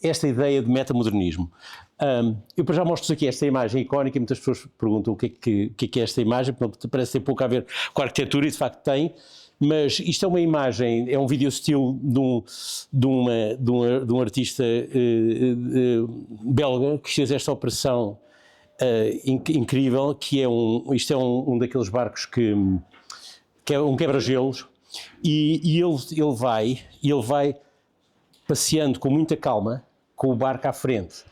esta ideia de metamodernismo. Eu já mostro aqui esta imagem icónica e muitas pessoas perguntam o que é esta imagem, porque parece ter pouco a ver com a arquitetura e de facto tem, mas isto é uma imagem, é um video still de um artista belga que fez esta operação incrível, que é isto é um daqueles barcos que é um quebra-gelos, e ele vai passeando com muita calma, com o barco à frente.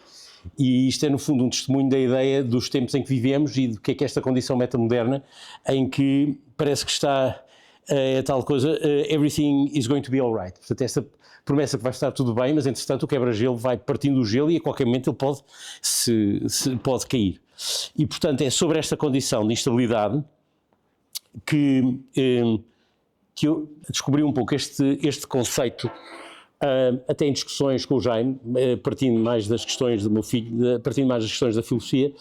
E isto é, no fundo, um testemunho da ideia dos tempos em que vivemos e do que é esta condição metamoderna, em que parece que está a tal coisa, everything is going to be alright. Portanto, esta promessa que vai estar tudo bem, mas, entretanto, o quebra-gelo vai partindo o gelo e, a qualquer momento, ele pode cair. E, portanto, é sobre esta condição de instabilidade que eu descobri um pouco este conceito, até em discussões com o Jaime, partindo mais das questões do meu filho, partindo mais das questões da filosofia,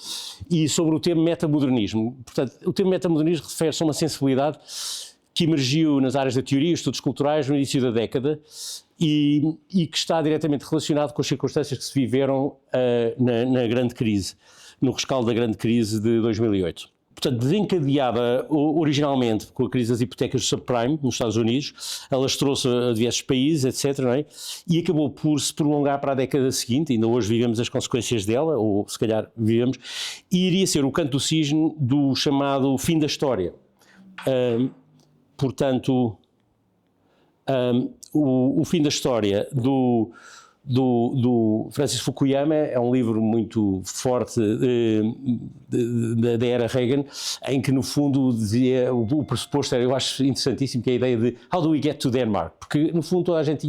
e sobre o termo metamodernismo. Portanto, o termo metamodernismo refere-se a uma sensibilidade que emergiu nas áreas da teoria e estudos culturais no início da década e que está diretamente relacionado com as circunstâncias que se viveram na grande crise, no rescaldo da grande crise de 2008. Portanto, desencadeada originalmente com a crise das hipotecas subprime nos Estados Unidos, alastrou-se a diversos países, etc., não é? E acabou por se prolongar para a década seguinte, ainda hoje vivemos as consequências dela, ou se calhar vivemos, e iria ser o canto do cisne do chamado fim da história. Portanto, o fim da história do Francis Fukuyama é um livro muito forte da era Reagan, em que no fundo dizia, o pressuposto era, eu acho interessantíssimo, que é a ideia de how do we get to Denmark, porque no fundo toda a gente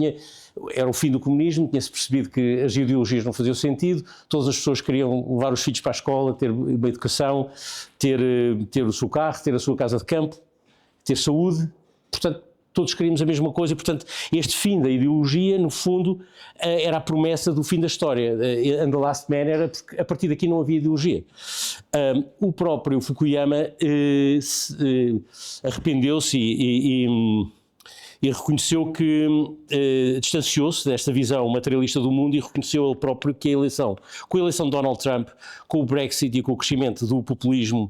era o fim do comunismo, tinha-se percebido que as ideologias não faziam sentido, todas as pessoas queriam levar os filhos para a escola, ter uma educação, ter o seu carro, ter a sua casa de campo, ter saúde, portanto todos queríamos a mesma coisa, e portanto este fim da ideologia, no fundo, era a promessa do fim da história, and the last man era porque a partir daqui não havia ideologia. O próprio Fukuyama arrependeu-se e reconheceu que distanciou-se desta visão materialista do mundo e reconheceu ele próprio que com a eleição de Donald Trump, com o Brexit e com o crescimento do populismo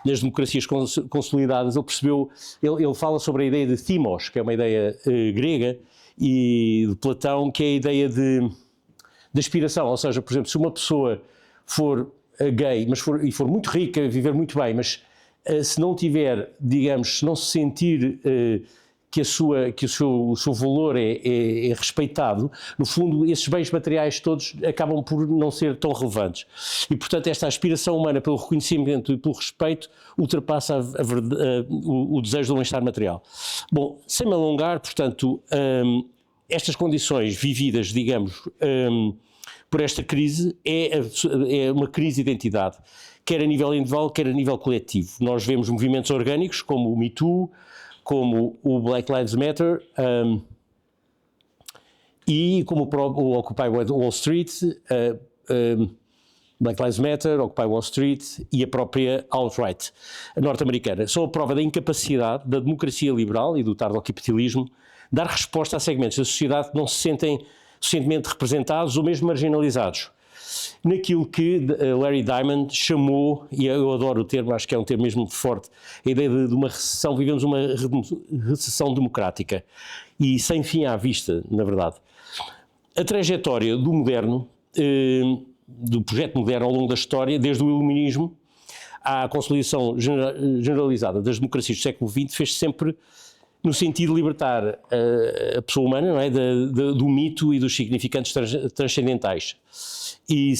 nas democracias consolidadas, ele percebeu, ele fala sobre a ideia de thymos, que é uma ideia grega, e de Platão, que é a ideia de aspiração, ou seja, por exemplo, se uma pessoa for gay, for muito rica, viver muito bem, mas se não tiver, digamos, se não se sentir que o seu valor é respeitado, no fundo esses bens materiais todos acabam por não ser tão relevantes. E portanto esta aspiração humana pelo reconhecimento e pelo respeito ultrapassa o desejo de um bem-estar material. Bom, sem me alongar, portanto, estas condições vividas, digamos, por esta crise é uma crise de identidade, quer a nível individual, quer a nível coletivo. Nós vemos movimentos orgânicos como o Me Too, como o Black Lives Matter e como o Occupy Wall Street, Black Lives Matter, Occupy Wall Street e a própria alt-right norte-americana. São a prova da incapacidade da democracia liberal e do tardo-capitalismo dar resposta a segmentos da sociedade que não se sentem suficientemente representados ou mesmo marginalizados. Naquilo que Larry Diamond chamou, e eu adoro o termo, acho que é um termo mesmo forte, a ideia de uma recessão, vivemos uma recessão democrática e sem fim à vista, na verdade. A trajetória do moderno, do projeto moderno ao longo da história, desde o iluminismo à consolidação generalizada das democracias do século XX, fez sempre no sentido de libertar a pessoa humana, não é? Do mito e dos significantes transcendentais. E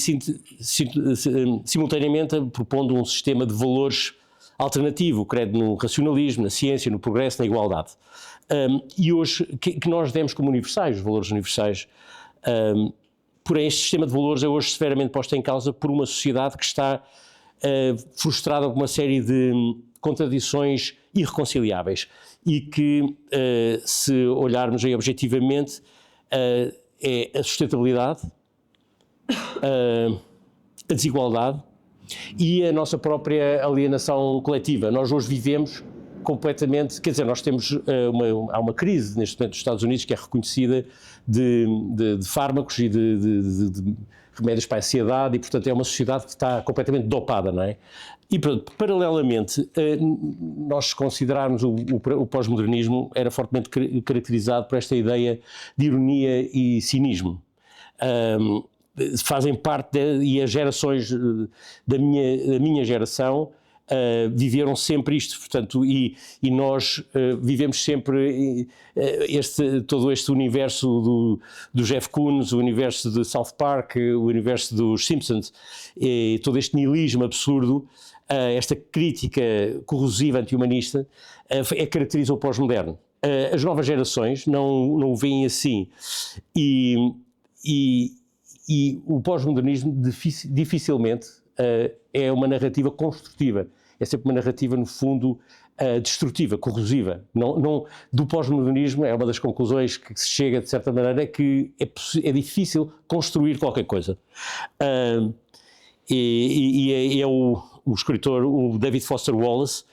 simultaneamente propondo um sistema de valores alternativo, credo no racionalismo, na ciência, no progresso, na igualdade. E hoje, que nós demos como universais, os valores universais, porém este sistema de valores é hoje severamente posto em causa por uma sociedade que está frustrada com uma série de contradições irreconciliáveis e que, se olharmos aí objetivamente, é a sustentabilidade, a desigualdade e a nossa própria alienação coletiva. Nós hoje vivemos completamente, quer dizer, nós temos há uma crise neste momento dos Estados Unidos que é reconhecida de fármacos e de remédios para a ansiedade, e portanto é uma sociedade que está completamente dopada, não é? E paralelamente, nós se considerarmos o pós-modernismo era fortemente caracterizado por esta ideia de ironia e cinismo. Fazem parte, e as gerações da minha geração viveram sempre isto, portanto, e nós vivemos sempre todo este universo do Jeff Koons, o universo de South Park, o universo dos Simpsons, e todo este niilismo absurdo, esta crítica corrosiva anti-humanista, caracteriza o pós-moderno. As novas gerações não o veem assim, e o pós-modernismo dificilmente é uma narrativa construtiva, é sempre uma narrativa, no fundo, destrutiva, corrosiva. Do pós-modernismo, é uma das conclusões que se chega, de certa maneira, é que é difícil construir qualquer coisa. É o escritor, o David Foster Wallace,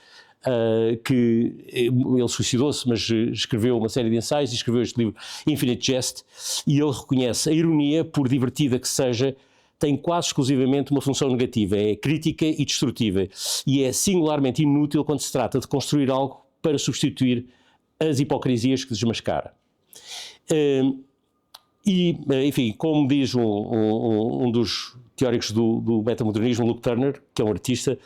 que ele suicidou-se, mas escreveu uma série de ensaios e escreveu este livro Infinite Jest, e ele reconhece a ironia, por divertida que seja, tem quase exclusivamente uma função negativa, é crítica e destrutiva, e é singularmente inútil quando se trata de construir algo para substituir as hipocrisias que desmascara. Enfim, como diz um dos teóricos do metamodernismo, Luke Turner, que é um artista,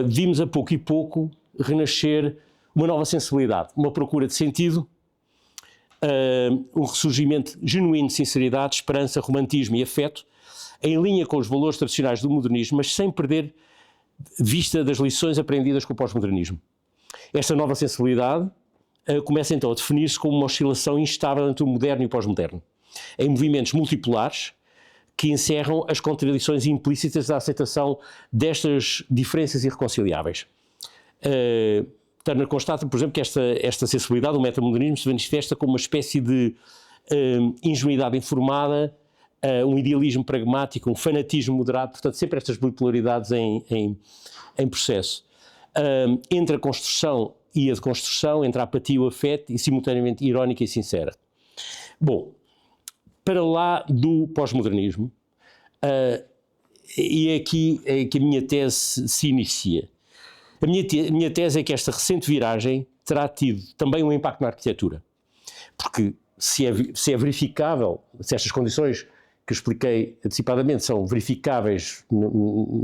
vimos a pouco e pouco renascer uma nova sensibilidade, uma procura de sentido, um ressurgimento genuíno de sinceridade, esperança, romantismo e afeto, em linha com os valores tradicionais do modernismo, mas sem perder vista das lições aprendidas com o pós-modernismo. Esta nova sensibilidade começa então a definir-se como uma oscilação instável entre o moderno e o pós-moderno, em movimentos multipolares que encerram as contradições implícitas da aceitação destas diferenças irreconciliáveis. Turner constata, por exemplo, que esta sensibilidade, o metamodernismo, se manifesta como uma espécie de ingenuidade informada, um idealismo pragmático, um fanatismo moderado, portanto sempre estas bipolaridades em processo. Entre a construção e a deconstrução, entre a apatia e o afeto, e simultaneamente irónica e sincera. Bom, para lá do pós-modernismo, e é aqui que a minha tese se inicia. A minha tese é que esta recente viragem terá tido também um impacto na arquitetura, porque se é verificável, se estas condições que expliquei antecipadamente são verificáveis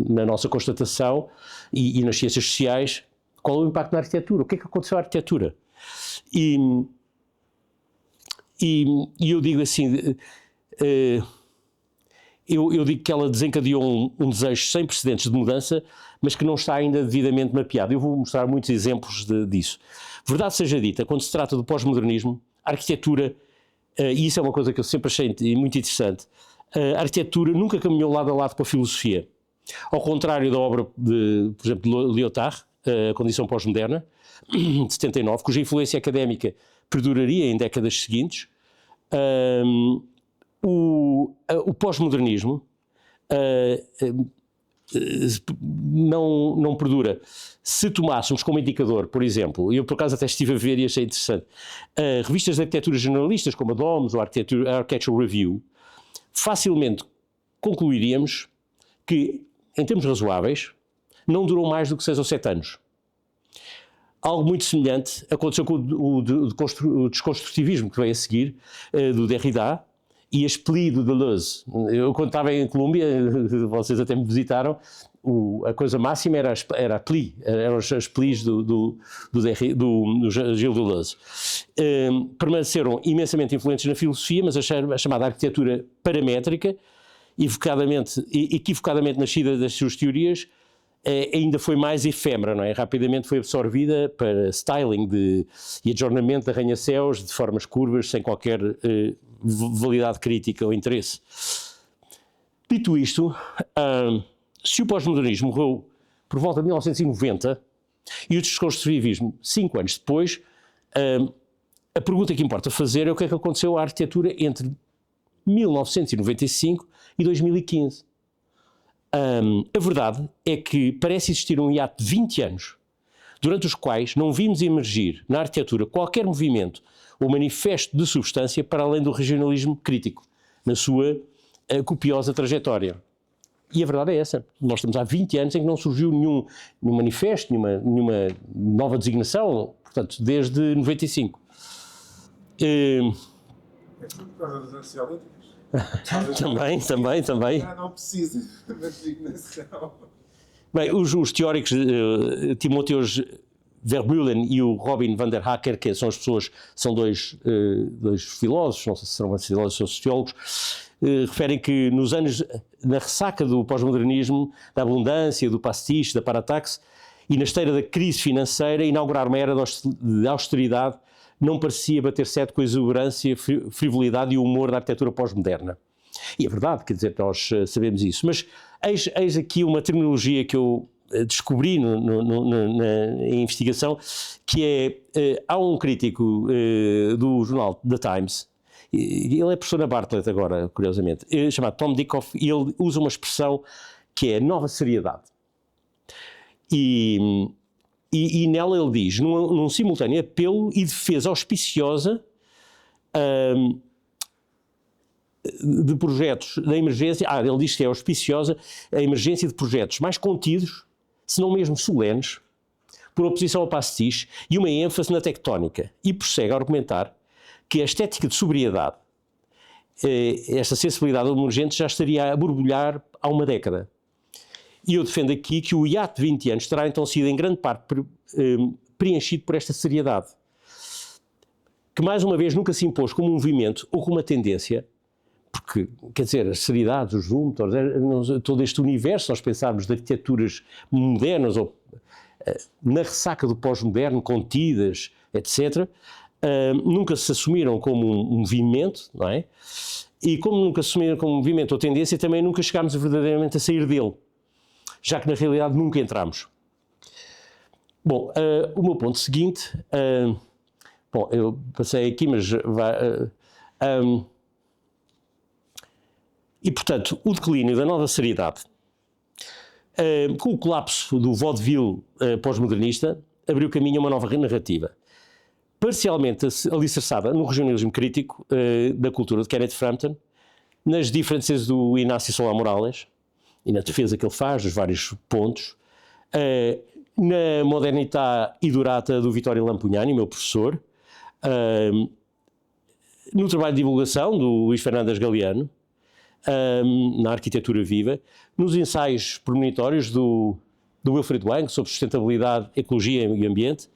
na nossa constatação e nas ciências sociais, qual é o impacto na arquitetura? O que é que aconteceu à arquitetura? E eu digo assim, eu digo que ela desencadeou um desejo sem precedentes de mudança, mas que não está ainda devidamente mapeado. Eu vou mostrar muitos exemplos disso. Verdade seja dita, quando se trata do pós-modernismo, a arquitetura, e isso é uma coisa que eu sempre achei muito interessante, a arquitetura nunca caminhou lado a lado com a filosofia. Ao contrário da obra, por exemplo, de Lyotard, A Condição Pós-Moderna, de 79, cuja influência académica perduraria em décadas seguintes, o pós-modernismo não perdura. Se tomássemos como indicador, por exemplo, eu por acaso até estive a ver e achei interessante, revistas de arquitetura jornalistas como a DOMS ou a Architectural Review, facilmente concluiríamos que, em termos razoáveis, não durou mais do que 6 ou 7 anos. Algo muito semelhante aconteceu com o desconstrutivismo que veio a seguir, do Derrida, e a Spli do Deleuze. Eu, quando estava em Colômbia, vocês até me visitaram, a coisa máxima era a Pli, eram as Plis do Gilles Deleuze. Permaneceram imensamente influentes na filosofia, mas a chamada arquitetura paramétrica, equivocadamente nascida das suas teorias, ainda foi mais efêmera, não é? Rapidamente foi absorvida para styling e adornamento de arranha-céus de formas curvas, sem qualquer validade crítica ou interesse. Dito isto, se o pós-modernismo morreu por volta de 1990 e o desconstrutivismo 5 anos depois, a pergunta que importa fazer é o que é que aconteceu à arquitetura entre 1995 e 2015. A verdade é que parece existir um hiato de 20 anos, durante os quais não vimos emergir na arquitetura qualquer movimento ou manifesto de substância para além do regionalismo crítico, na sua copiosa trajetória. E a verdade é essa. Nós estamos há 20 anos em que não surgiu nenhum manifesto, nenhuma nova designação, portanto, desde 95. É tudo por causa das ansiolíticas? Também. Já não precisa de designação. Bem, os teóricos Timotheus Vermeulen e o Robin van der Hacker, que são as pessoas, são dois filósofos, não sei se serão filósofos ou sociólogos, referem que nos anos, na ressaca do pós-modernismo, da abundância, do pastiche, da parataxe, e na esteira da crise financeira, inaugurar uma era de austeridade não parecia bater certo com a exuberância, frivolidade e o humor da arquitetura pós-moderna. E é verdade, quer dizer, nós sabemos isso. Mas eis aqui uma terminologia que eu descobri na investigação, que há um crítico do jornal The Times, ele é professor na Bartlett agora, curiosamente, chamado Tom Dickoff, e ele usa uma expressão que é nova seriedade. E nela ele diz, num simultâneo apelo e defesa auspiciosa de projetos da emergência, ele diz que é auspiciosa a emergência de projetos mais contidos, se não mesmo solenes, por oposição ao pastiche e uma ênfase na tectónica, e prossegue a argumentar que a estética de sobriedade, esta sensibilidade emergente já estaria a borbulhar há uma década. E eu defendo aqui que o hiato de 20 anos terá então sido em grande parte preenchido por esta seriedade, que mais uma vez nunca se impôs como um movimento ou como uma tendência, porque, quer dizer, as seriedades, os Zumthors, todo este universo, nós pensarmos de arquiteturas modernas ou na ressaca do pós-moderno, contidas, etc., nunca se assumiram como um movimento, não é? E como nunca se assumiram como um movimento ou tendência, também nunca chegámos verdadeiramente a sair dele, já que na realidade nunca entramos. Bom, o meu ponto seguinte, bom, eu passei aqui, mas e portanto, o declínio da nova seriedade, com o colapso do vaudeville pós-modernista, abriu caminho a uma nova narrativa, parcialmente alicerçada no regionalismo crítico da cultura de Kenneth Frampton, nas diferenças do Inácio Solá Morales, e na defesa que ele faz dos vários pontos, na modernità idurata do Vittorio Lampugnani, meu professor, no trabalho de divulgação do Luís Fernandes Galeano, na arquitetura viva, nos ensaios premonitórios do Wilfried Wang sobre sustentabilidade, ecologia e ambiente,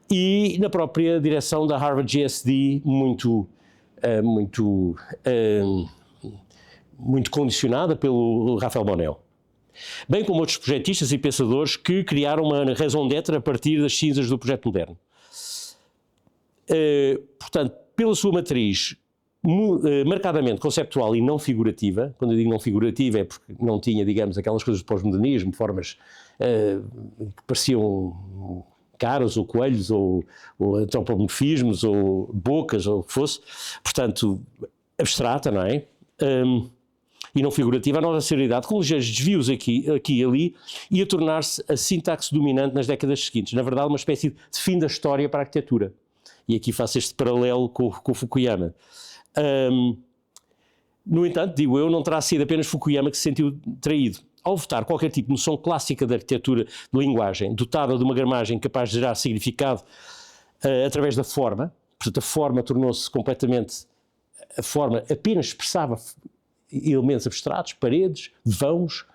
e na própria direção da Harvard GSD, muito condicionada pelo Rafael Monel, bem como outros projetistas e pensadores que criaram uma raison d'être a partir das cinzas do projeto moderno. Portanto, pela sua matriz marcadamente conceptual e não figurativa, quando eu digo não figurativa é porque não tinha, digamos, aquelas coisas do pós-modernismo, formas que pareciam caras ou coelhos ou antropomorfismos ou bocas ou o que fosse, portanto, abstrata, não é? E não figurativa, a nova seriedade, com ligeiros desvios aqui e ali, ia tornar-se a sintaxe dominante nas décadas seguintes. Na verdade, uma espécie de fim da história para a arquitetura. E aqui faço este paralelo com o Fukuyama. No entanto, digo eu, não terá sido apenas Fukuyama que se sentiu traído. Ao votar qualquer tipo de noção clássica da arquitetura de linguagem, dotada de uma gramagem capaz de gerar significado através da forma, portanto a forma tornou-se completamente, a forma apenas expressava elementos abstratos, paredes, vãos,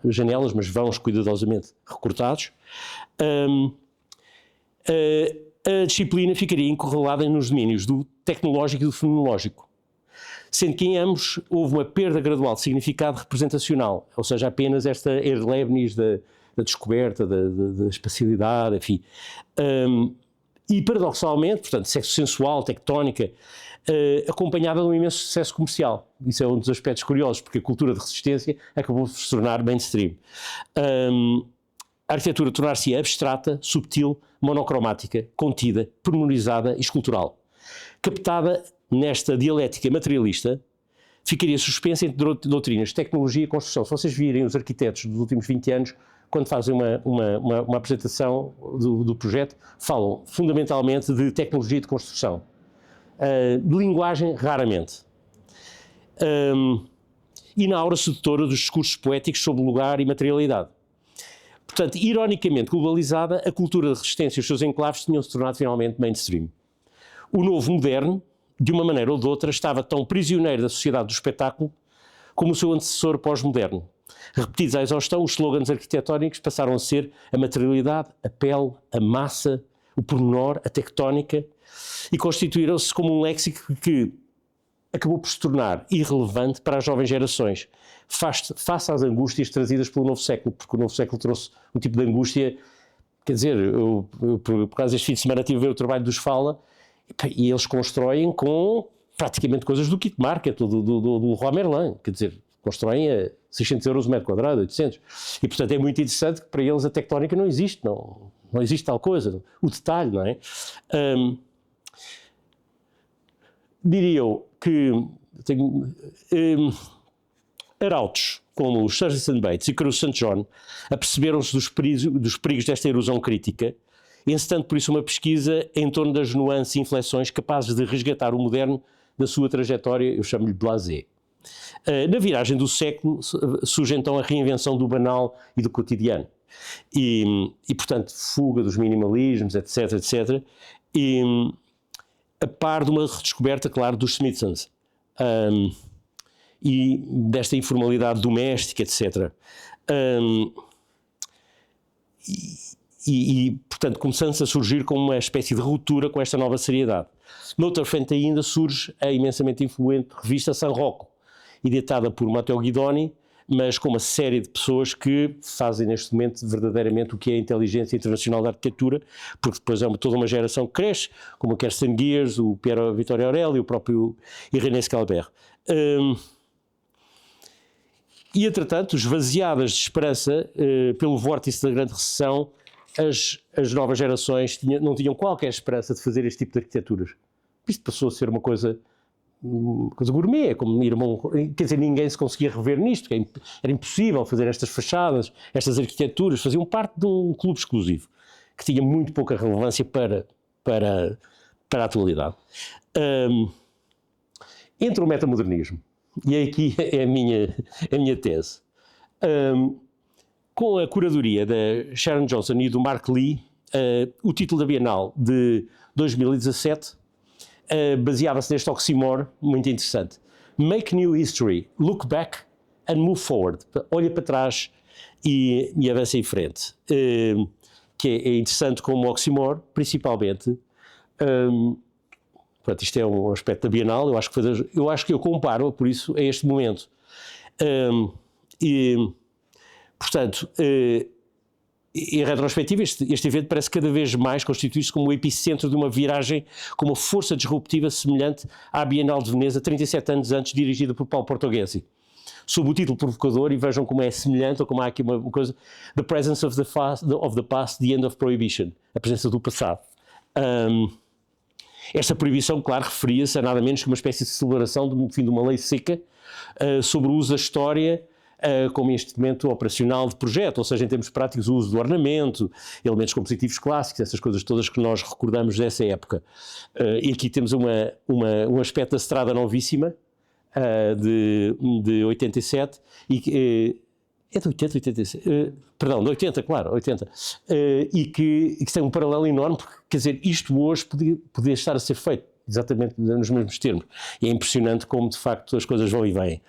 janelas, mas vãos cuidadosamente recortados, a disciplina ficaria encurralada nos domínios do tecnológico e do fenomenológico, sendo que em ambos houve uma perda gradual de significado representacional, ou seja, apenas esta Erlebnis da descoberta, da espacialidade, enfim. E paradoxalmente, portanto, sexo sensual, tectónica, acompanhada de um imenso sucesso comercial. Isso é um dos aspectos curiosos, porque a cultura de resistência acabou de se tornar mainstream. A arquitetura tornar-se abstrata, subtil, monocromática, contida, pormenorizada e escultural. Captada nesta dialética materialista, ficaria suspensa entre doutrinas de tecnologia e construção. Se vocês virem os arquitetos dos últimos 20 anos, quando fazem uma apresentação do projeto, falam fundamentalmente de tecnologia de construção. De linguagem, raramente. E na aura sedutora dos discursos poéticos sobre lugar e materialidade. Portanto, ironicamente globalizada, a cultura de resistência e os seus enclaves tinham-se tornado finalmente mainstream. O novo moderno, de uma maneira ou de outra, estava tão prisioneiro da sociedade do espetáculo como o seu antecessor pós-moderno. Repetidos à exaustão, os slogans arquitetónicos passaram a ser a materialidade, a pele, a massa, o pormenor, a tectónica, e constituíram-se como um léxico que acabou por se tornar irrelevante para as jovens gerações, face às angústias trazidas pelo novo século, porque o novo século trouxe um tipo de angústia. Quer dizer, eu por causa deste fim de semana estive a ver o trabalho dos Fala, e eles constroem com praticamente coisas do kit market, do Leroy Merlin, quer dizer, constroem a 600 euros o metro quadrado, 800, e portanto é muito interessante que para eles a tectónica não existe, não existe tal coisa, o detalhe, não é? Diria eu que arautos como os Sturgeon Bates e Cruz St. John aperceberam-se dos perigos desta erosão crítica, encetando por isso uma pesquisa em torno das nuances e inflexões capazes de resgatar o moderno da sua trajetória, eu chamo-lhe blasé. Na viragem do século surge então a reinvenção do banal e do cotidiano. E portanto, fuga dos minimalismos, etc, etc. E a par de uma redescoberta, claro, dos Smithsons. E desta informalidade doméstica, etc. Portanto, começando-se a surgir como uma espécie de ruptura com esta nova seriedade. Noutra frente ainda surge a imensamente influente revista San Rocco, editada por Matteo Guidoni, mas com uma série de pessoas que fazem neste momento verdadeiramente o que é a inteligência internacional da arquitetura, porque depois é toda uma geração que cresce, como o Kirsten Gears, o Piero Vittorio Aureli, o próprio René Scalbert. E, entretanto, esvaziadas de esperança pelo vórtice da grande recessão, as novas gerações não tinham qualquer esperança de fazer este tipo de arquiteturas. Isto passou a ser uma coisa gourmet, como quer dizer, ninguém se conseguia rever nisto, era impossível fazer estas fachadas, estas arquiteturas, faziam parte de um clube exclusivo, que tinha muito pouca relevância para a atualidade. Entra o metamodernismo, e aqui é a minha tese. Com a curadoria da Sharon Johnson e do Mark Lee, o título da Bienal de 2017 baseava-se neste oxímoro muito interessante. Make new history, look back and move forward. Olha para trás e avança em frente. Que é interessante como oxímoro, principalmente. Portanto, isto é um aspecto da Bienal, eu acho que eu comparo, por isso, a este momento. Portanto, em retrospectiva, este evento parece cada vez mais constituir-se como o epicentro de uma viragem com uma força disruptiva semelhante à Bienal de Veneza, 37 anos antes, dirigida por Paulo Portoghesi. Sob o título provocador, e vejam como é semelhante, ou como há aqui uma coisa, The Presence of the Past, the End of Prohibition, a presença do passado. Esta proibição, claro, referia-se a nada menos que uma espécie de celebração do fim de uma lei seca sobre o uso da história como instrumento operacional de projeto, ou seja, em termos práticos, o uso do ornamento, elementos compositivos clássicos, essas coisas todas que nós recordamos dessa época. E aqui temos um aspecto da Strada Novíssima, de 87, é de 80, 87, perdão, de 80, claro, 80, e que tem um paralelo enorme, porque, quer dizer, isto hoje podia estar a ser feito exatamente nos mesmos termos. E é impressionante como, de facto, as coisas vão e vêm.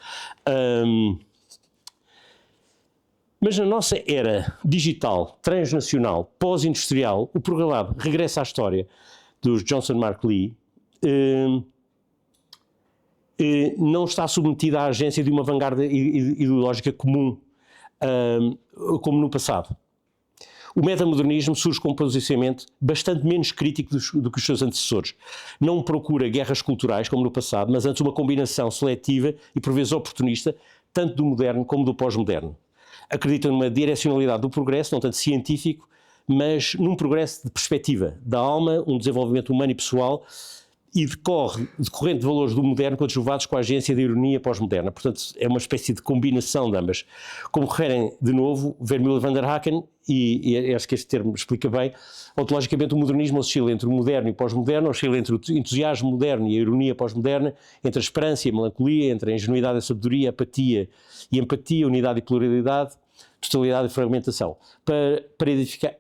Mas na nossa era digital, transnacional, pós-industrial, o programado Regresso à História, dos Johnson Mark Lee, não está submetido à agência de uma vanguarda ideológica comum, como no passado. O metamodernismo surge com um posicionamento bastante menos crítico do que os seus antecessores. Não procura guerras culturais, como no passado, mas antes uma combinação seletiva e por vezes oportunista, tanto do moderno como do pós-moderno. Acreditam numa direcionalidade do progresso, não tanto científico, mas num progresso de perspectiva da alma, um desenvolvimento humano e pessoal, e decorrente de valores do moderno coadjuvados com a agência da ironia pós-moderna. Portanto, é uma espécie de combinação de ambas. Como referem, de novo, Vermeulen van der Haken, e acho que este termo explica bem, ontologicamente o modernismo oscila entre o moderno e o pós-moderno, oscila entre o entusiasmo moderno e a ironia pós-moderna, entre a esperança e a melancolia, entre a ingenuidade e a sabedoria, a apatia e empatia, unidade e pluralidade, totalidade e fragmentação. Para identificar...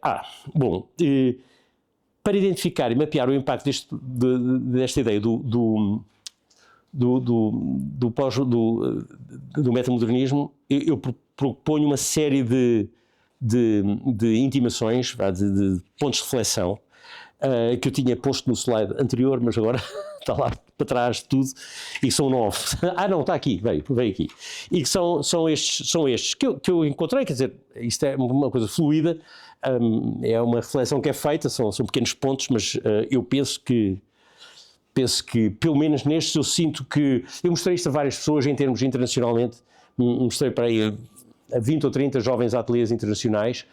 Para identificar e mapear o impacto desta ideia do metamodernismo, eu proponho uma série de intimações, de pontos de reflexão, que eu tinha posto no slide anterior, mas agora está lá para trás de tudo, e são 9. Não, está aqui, veio aqui. E que são estes que eu encontrei, quer dizer, isto é uma coisa fluida, é uma reflexão que é feita, são pequenos pontos, mas eu penso que, pelo menos nestes, eu sinto que... Eu mostrei isto a várias pessoas em termos internacionalmente, mostrei para aí a 20 ou 30 jovens ateliês internacionais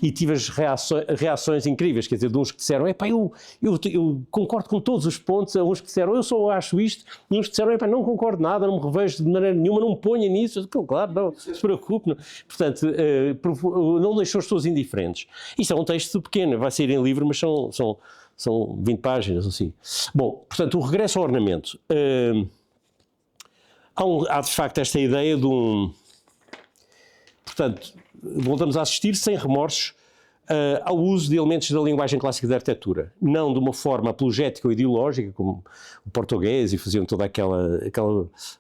e tive as reações incríveis, quer dizer, de uns que disseram, eu concordo com todos os pontos, a uns que disseram, eu só acho isto, e uns que disseram, não concordo nada, não me revejo de maneira nenhuma, não me ponha nisso, claro, não se preocupe. Não. Portanto, não deixou as pessoas indiferentes. Isto é um texto pequeno, vai sair em livro, mas são 20 páginas, assim. Bom, portanto, o regresso ao ornamento. Há de facto esta ideia de um... Portanto, voltamos a assistir sem remorsos ao uso de elementos da linguagem clássica da arquitetura, não de uma forma apologética ou ideológica, como o português e faziam toda aquela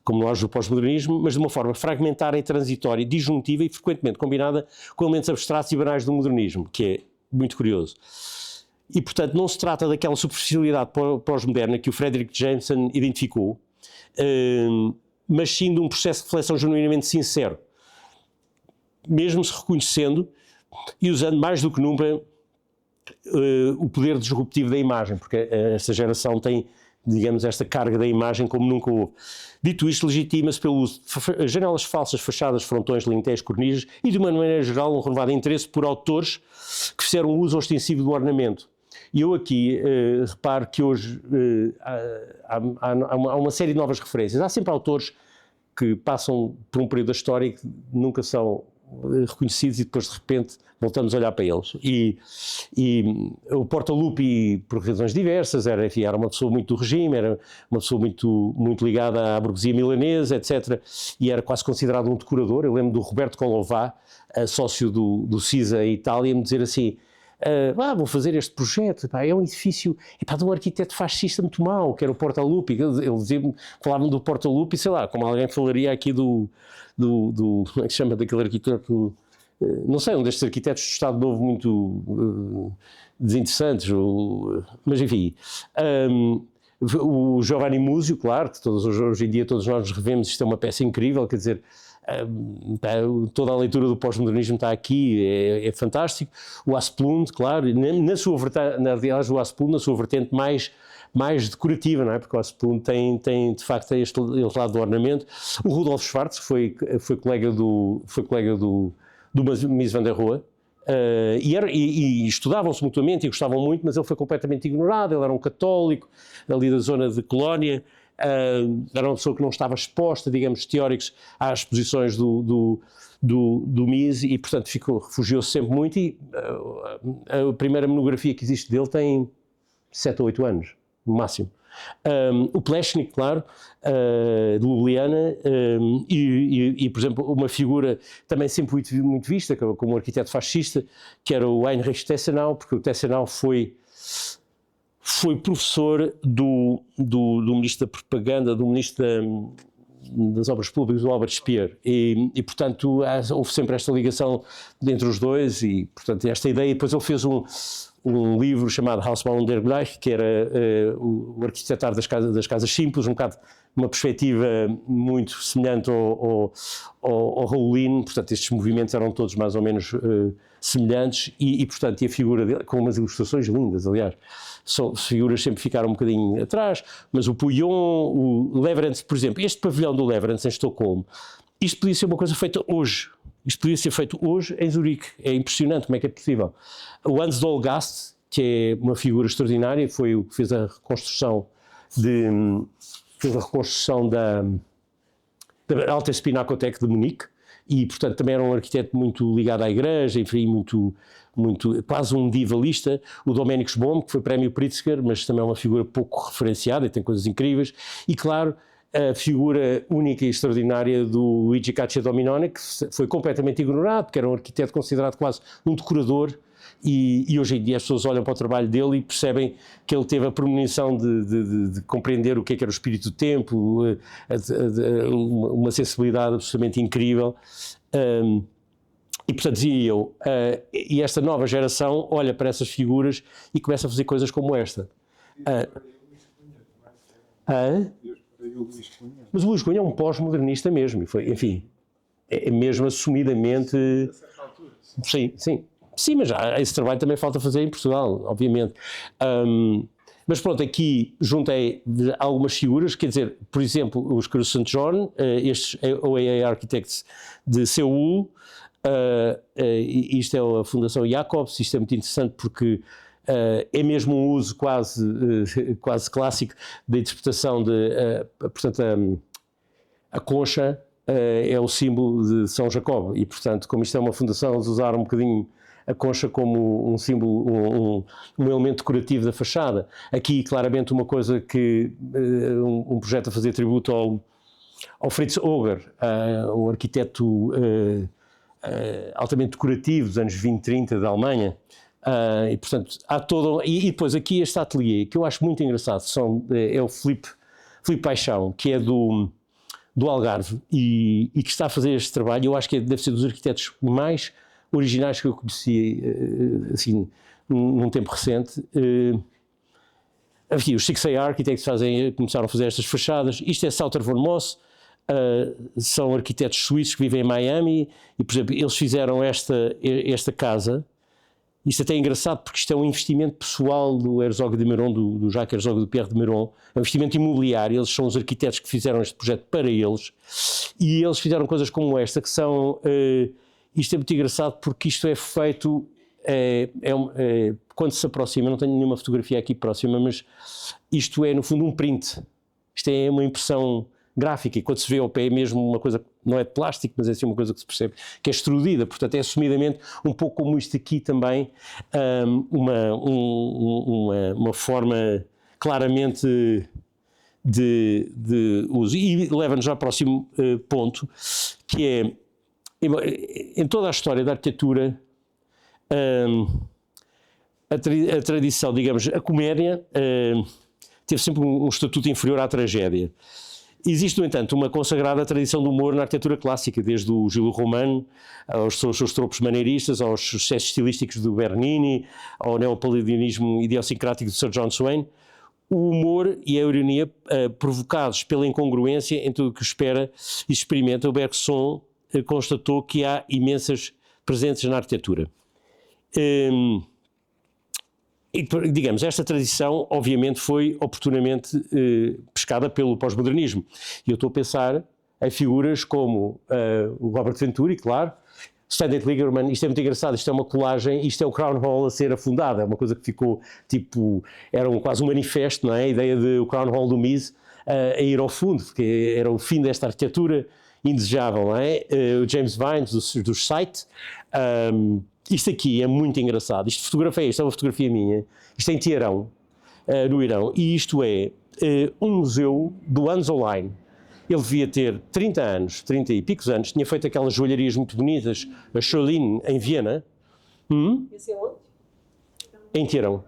como nós do pós-modernismo, mas de uma forma fragmentária e transitória, disjuntiva e frequentemente combinada com elementos abstratos e banais do modernismo, que é muito curioso. E, portanto, não se trata daquela superficialidade pós-moderna que o Frederick Jameson identificou, mas sim de um processo de reflexão genuinamente sincero, mesmo se reconhecendo e usando mais do que nunca o poder disruptivo da imagem, porque esta geração tem, digamos, esta carga da imagem como nunca houve. Dito isto, legitima-se pelo uso de janelas falsas, fachadas, frontões, lintéis, cornises e, de uma maneira geral, um renovado interesse por autores que fizeram uso ostensivo do ornamento. E eu aqui reparo que hoje há uma série de novas referências. Há sempre autores que passam por um período da história que nunca são reconhecidos e depois de repente voltamos a olhar para eles. E o Portaluppi, por razões diversas, era uma pessoa muito do regime, era uma pessoa muito ligada à burguesia milanesa, etc. E era quase considerado um decorador. Eu lembro do Roberto Colovà, sócio do CISA em Itália, me dizer assim: vou fazer este projeto, é um edifício de um arquiteto fascista muito mau, que era o Portaluppi. Falavam do Portaluppi, sei lá, como alguém falaria aqui do como é que se chama, daquele arquiteto, não sei, um destes arquitetos do Estado Novo muito desinteressantes, mas enfim. O Giovanni Muzio, claro, que hoje em dia todos nós nos revemos, isto é uma peça incrível, quer dizer, toda a leitura do pós-modernismo está aqui, é fantástico. O Asplund, claro, aliás, o Asplund na sua vertente mais decorativa, não é? Porque o Asplund tem de facto este lado do ornamento. O Rudolf Schwarz foi colega do Mies van der Rohe, e estudavam-se mutuamente e gostavam muito, mas ele foi completamente ignorado. Ele era um católico ali da zona de Colónia, era uma pessoa que não estava exposta, digamos, teóricos às posições do Mies, e portanto refugiou-se sempre muito. E a primeira monografia que existe dele tem 7 ou 8 anos no máximo. O Pleshnik, claro, de Ljubljana, e, por exemplo, uma figura também sempre muito vista como um arquiteto fascista, que era o Heinrich Tessenau, porque o Tessenau foi professor do ministro da propaganda, do ministro das obras públicas, do Albert Speer, e portanto houve sempre esta ligação entre os dois, e portanto esta ideia. E depois ele fez um livro chamado Hausbau der Gleich, que era o arquitetar das casas simples, um bocado uma perspectiva muito semelhante ao Raulin. Portanto, estes movimentos eram todos mais ou menos semelhantes, e portanto, e a figura dele, com umas ilustrações lindas, aliás, as figuras sempre ficaram um bocadinho atrás, mas o Puyon, o Leverance, por exemplo, este pavilhão do Leverance em Estocolmo, isto podia ser uma coisa feita hoje. Isto podia ser feito hoje em Zurique. É impressionante como é que é possível. O Hans Dolgast, que é uma figura extraordinária, foi o que fez a reconstrução, fez a reconstrução da Altes Pinakothek de Munique, e portanto também era um arquiteto muito ligado à igreja, enfim, muito quase um medievalista. O Domenico Sbohm, que foi prémio Pritzker, mas também é uma figura pouco referenciada e tem coisas incríveis, e claro, a figura única e extraordinária do Luigi Cacciadominone, que foi completamente ignorado, porque era um arquiteto considerado quase um decorador, e hoje em dia as pessoas olham para o trabalho dele e percebem que ele teve a premonição de compreender o que era o espírito do tempo, uma sensibilidade absolutamente incrível. E portanto dizia eu, e esta nova geração olha para essas figuras e começa a fazer coisas como esta. Mas o Luís Cunha é um pós-modernista mesmo, e foi, enfim, é mesmo assumidamente... Sim, mas esse trabalho também falta fazer em Portugal, obviamente. Mas pronto, aqui juntei algumas figuras, quer dizer, por exemplo, os Cruz St. John, estes OAA Architects de Seul, isto é a Fundação Jacobs, isto é muito interessante porque é mesmo um uso quase clássico da interpretação portanto, a concha é o símbolo de São Jacobo, e portanto, como isto é uma fundação, eles usaram um bocadinho a concha como um símbolo, um elemento decorativo da fachada. Aqui, claramente, uma coisa que um projeto a fazer tributo ao Fritz Oger, um arquiteto altamente decorativo dos anos 20, 30 da Alemanha. E portanto, há todo... E depois aqui este ateliê, que eu acho muito engraçado, é o Filipe Paixão, que é do Algarve, e que está a fazer este trabalho. Eu acho que deve ser dos arquitetos mais originais que eu conheci, assim, num tempo recente. Enfim, os 6A Architects começaram a fazer estas fachadas. Isto é Sauter von Moss, são arquitetos suíços que vivem em Miami, e, por exemplo, eles fizeram esta casa. Isto até é engraçado porque isto é um investimento pessoal do Herzog de Meuron, do Jacques Herzog de Pierre de Meuron, é um investimento imobiliário. Eles são os arquitetos que fizeram este projeto para eles, e eles fizeram coisas como esta, que são... isto é muito engraçado porque isto é feito, quando se aproxima, não tenho nenhuma fotografia aqui próxima, mas isto é no fundo um print, isto é uma impressão gráfica, e quando se vê ao pé é mesmo uma coisa, não é de plástico, mas é assim uma coisa que se percebe que é extrudida, portanto é assumidamente um pouco como isto aqui também, uma forma claramente de uso. E leva-nos ao próximo ponto, que é, em toda a história da arquitetura, a tradição, digamos, a comédia teve sempre um estatuto inferior à tragédia. Existe, no entanto, uma consagrada tradição do humor na arquitetura clássica, desde o Gilles Romano, aos seus tropos maneiristas, aos sucessos estilísticos do Bernini, ao neopalladianismo idiosincrático de Sir John Swain. O humor e a ironia provocados pela incongruência em tudo o que espera e experimenta, o Bergson constatou que há imensas presentes na arquitetura. E, digamos, esta tradição, obviamente, foi oportunamente pescada pelo pós-modernismo. E eu estou a pensar em figuras como o Robert Venturi, claro, Stanley Kligerman. Isto é muito engraçado, isto é uma colagem, isto é o Crown Hall a ser afundado, é uma coisa que ficou, tipo, era quase um manifesto, não é? A ideia de o Crown Hall do Mise a ir ao fundo, porque era o fim desta arquitetura indesejável, não é? O James Vines, do Site. Isto aqui é muito engraçado. Isto é uma fotografia minha. Isto é em Teherão, no Irão. E isto é um museu do Anzoline. Ele devia ter 30 e picos anos. Tinha feito aquelas joalharias muito bonitas, a Schollin, em Viena. Esse é onde? Em Teherão.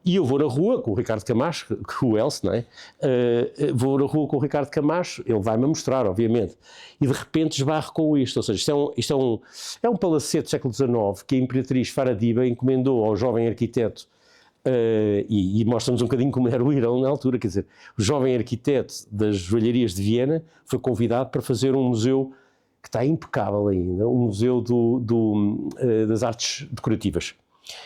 E eu vou na rua com o Ricardo Camacho, o Elce, não é? Vou na rua com o Ricardo Camacho, ele vai-me mostrar, obviamente, e de repente esbarro com isto. Ou seja, isto é um palacete do século XIX que a Imperatriz Faradiba encomendou ao jovem arquiteto, e mostra-nos um bocadinho como era o Irão na altura. Quer dizer, o jovem arquiteto das joalharias de Viena foi convidado para fazer um museu que está impecável ainda, um museu das artes decorativas.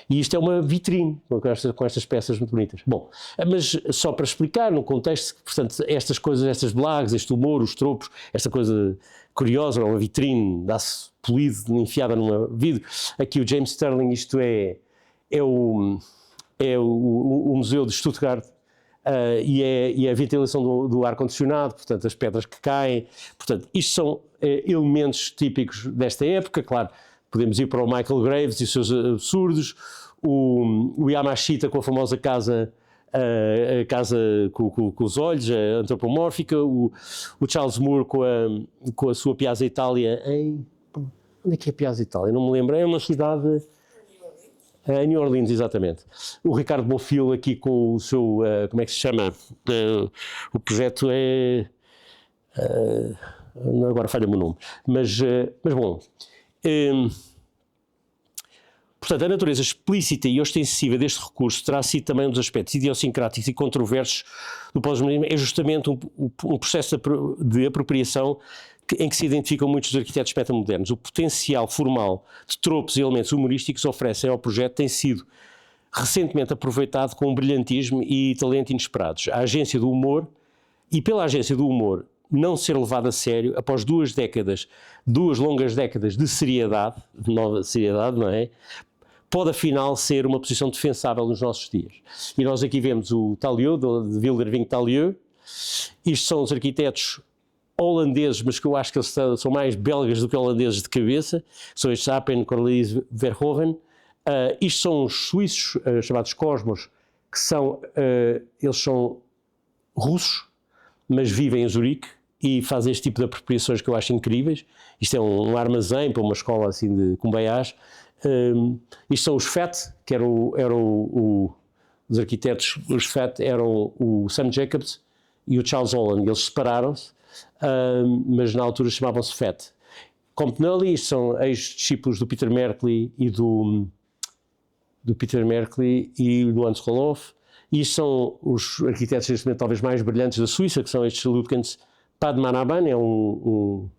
E isto é uma vitrine com estas peças muito bonitas. Bom, mas só para explicar, no contexto, portanto, estas coisas, estas blagues, este humor, os tropos, esta coisa curiosa, uma vitrine, dá-se polido, enfiada numa vidro. Aqui o James Sterling, isto é o Museu de Stuttgart, e a ventilação do ar-condicionado, portanto, as pedras que caem. Portanto, isto são elementos típicos desta época. Claro, podemos ir para o Michael Graves e os seus absurdos, o Yamashita com a famosa casa, a casa com os olhos, a antropomórfica, o Charles Moore com a sua Piazza Itália em... Onde é que é a Piazza Itália? Não me lembro. É uma cidade... Em New Orleans, exatamente. O Ricardo Bonfil aqui com o seu... como é que se chama? O projeto é... agora falha-me o nome. Mas bom... portanto, a natureza explícita e ostensiva deste recurso terá sido também um dos aspectos idiosincráticos e controversos do pós-modernismo. É justamente um processo de apropriação em que se identificam muitos dos arquitetos metamodernos. O potencial formal de tropos e elementos humorísticos oferecem ao projeto tem sido recentemente aproveitado com um brilhantismo e talento inesperados. A agência do humor, e pela agência do humor não ser levado a sério, após duas longas décadas de seriedade, de nova seriedade, não é? Pode afinal ser uma posição defensável nos nossos dias. E nós aqui vemos o Talieu, de Wilderwing Talieu. Isto são os arquitetos holandeses, mas que eu acho que eles são mais belgas do que holandeses de cabeça. São estes Apen, Cornelis Verhoeven. Isto são os suíços, chamados Cosmos, que são, eles são russos, mas vivem em Zurique e fazem este tipo de apropriações que eu acho incríveis. Isto é um armazém para uma escola assim de Cumbaiás. Isto são os FET, que eram os arquitetos, os FET eram o Sam Jacobs e o Charles Holland. Eles separaram-se, mas na altura chamavam-se FET. Comptonelli, isto são ex-discípulos do Peter Merkley e do Peter Merkley e do Hans Roloff. E isto são os arquitetos neste momento talvez mais brilhantes da Suíça, que são estes Lütgens. Padmanabhan é um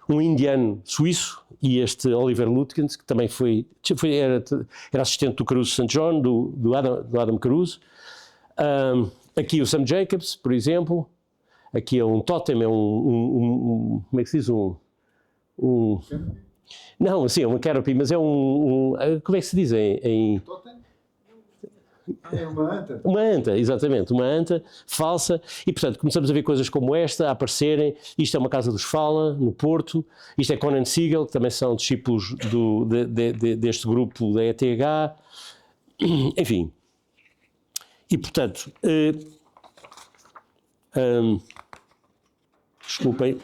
indiano suíço, e este Oliver Lütgens, que também era assistente do Caruso St. John, do Adam Caruso. Aqui o Sam Jacobs, por exemplo. Aqui é um totem, é como é que se diz? Não, assim, é uma canopy, mas é como é que se diz em Totem? É uma anta. Uma anta, exatamente, uma anta falsa. E, portanto, começamos a ver coisas como esta a aparecerem. Isto é uma casa dos Fala, no Porto. Isto é Conan Siegel, que também são discípulos deste grupo da ETH. Enfim. E, portanto, desculpem.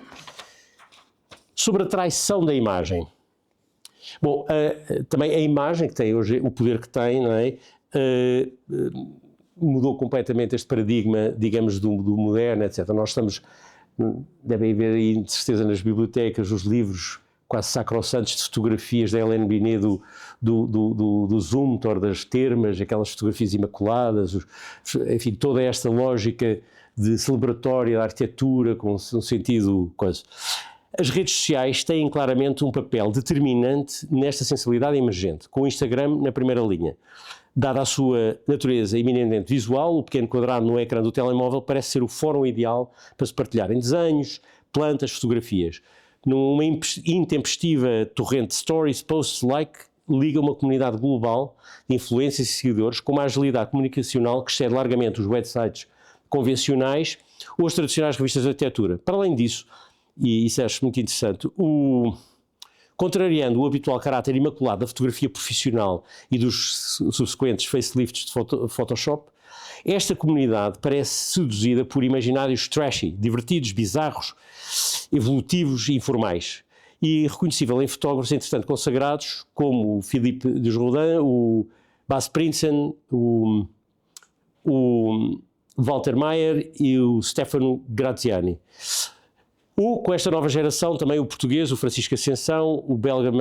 Sobre a traição da imagem. Bom, também a imagem, que tem hoje o poder que tem, não é? Mudou completamente este paradigma, digamos, do moderno, etc. Nós devem haver aí, de certeza, nas bibliotecas, os livros quase sacrossantos de fotografias da Hélène Binet do Zumthor, das termas, aquelas fotografias imaculadas, enfim, toda esta lógica de celebratória da arquitetura, com um sentido quase... As redes sociais têm claramente um papel determinante nesta sensibilidade emergente, com o Instagram na primeira linha. Dada a sua natureza eminentemente visual, o pequeno quadrado no ecrã do telemóvel parece ser o fórum ideal para se partilharem desenhos, plantas, fotografias. Numa intempestiva torrente de stories, posts, liga uma comunidade global de influências e seguidores com uma agilidade comunicacional que excede largamente os websites convencionais ou as tradicionais revistas de arquitetura. Para além disso, e isso acho muito interessante, contrariando o habitual caráter imaculado da fotografia profissional e dos subsequentes facelifts de Photoshop, esta comunidade parece seduzida por imaginários trashy, divertidos, bizarros, evolutivos e informais. E reconhecível em fotógrafos, entretanto, consagrados, como o Philippe Desjardins, o Bas Prinsen, o Walter Mayer e o Stefano Graziani. Com esta nova geração, também o português, o Francisco Ascensão, o belga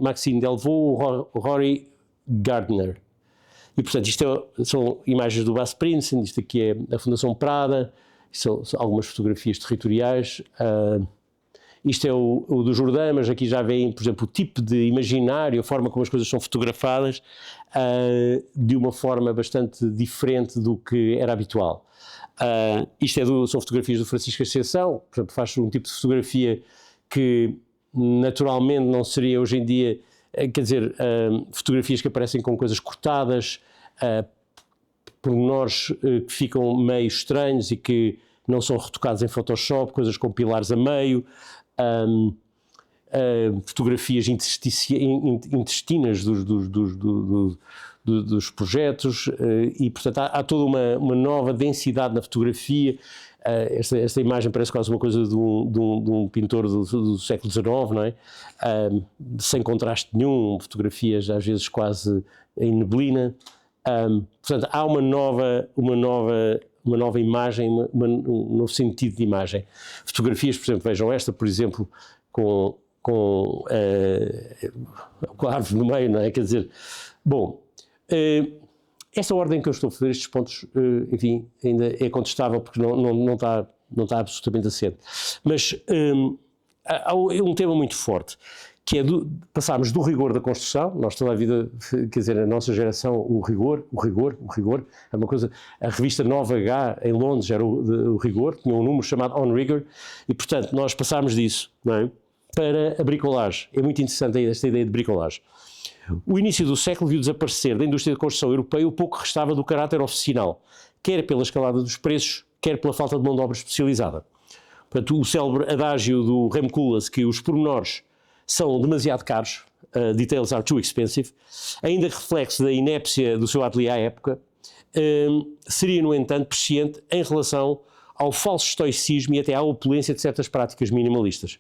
Maxime Delvaux, o Rory Gardner. E, portanto, isto são imagens do Bas Prinsen, isto aqui é a Fundação Prada, são algumas fotografias territoriais. Isto é o do Jordão, mas aqui já vem, por exemplo, o tipo de imaginário, a forma como as coisas são fotografadas, de uma forma bastante diferente do que era habitual. Isto são fotografias do Francisco Ascensão, portanto faz um tipo de fotografia que naturalmente não seria hoje em dia, quer dizer, fotografias que aparecem com coisas cortadas, pormenores que ficam meio estranhos e que não são retocados em Photoshop, coisas com pilares a meio, fotografias intestinas dos projetos, e portanto há toda uma nova densidade na fotografia. Esta imagem parece quase uma coisa de um pintor do século XIX, não é? Sem contraste nenhum, fotografias às vezes quase em neblina. Portanto, há uma nova imagem, um novo sentido de imagem. Fotografias, por exemplo, vejam esta, por exemplo, com a árvore no meio, não é? Quer dizer, bom, esta ordem que eu estou a fazer, estes pontos, enfim, ainda é contestável porque não está absolutamente assente. Mas há um tema muito forte, que é passarmos do rigor da construção. Nós toda a vida, quer dizer, a nossa geração, o rigor, é uma coisa. A revista Nova H em Londres era o rigor, tinha um número chamado On Rigor, e portanto nós passámos disso, não é, para a bricolagem. É muito interessante esta ideia de bricolagem. O início do século viu desaparecer da indústria de construção europeia o pouco que restava do caráter oficinal, quer pela escalada dos preços, quer pela falta de mão de obra especializada. Portanto, o célebre adágio do Rem Koolhaas, que os pormenores são demasiado caros, details are too expensive, ainda reflexo da inépcia do seu ateliê à época, seria, no entanto, presciente em relação ao falso estoicismo e até à opulência de certas práticas minimalistas,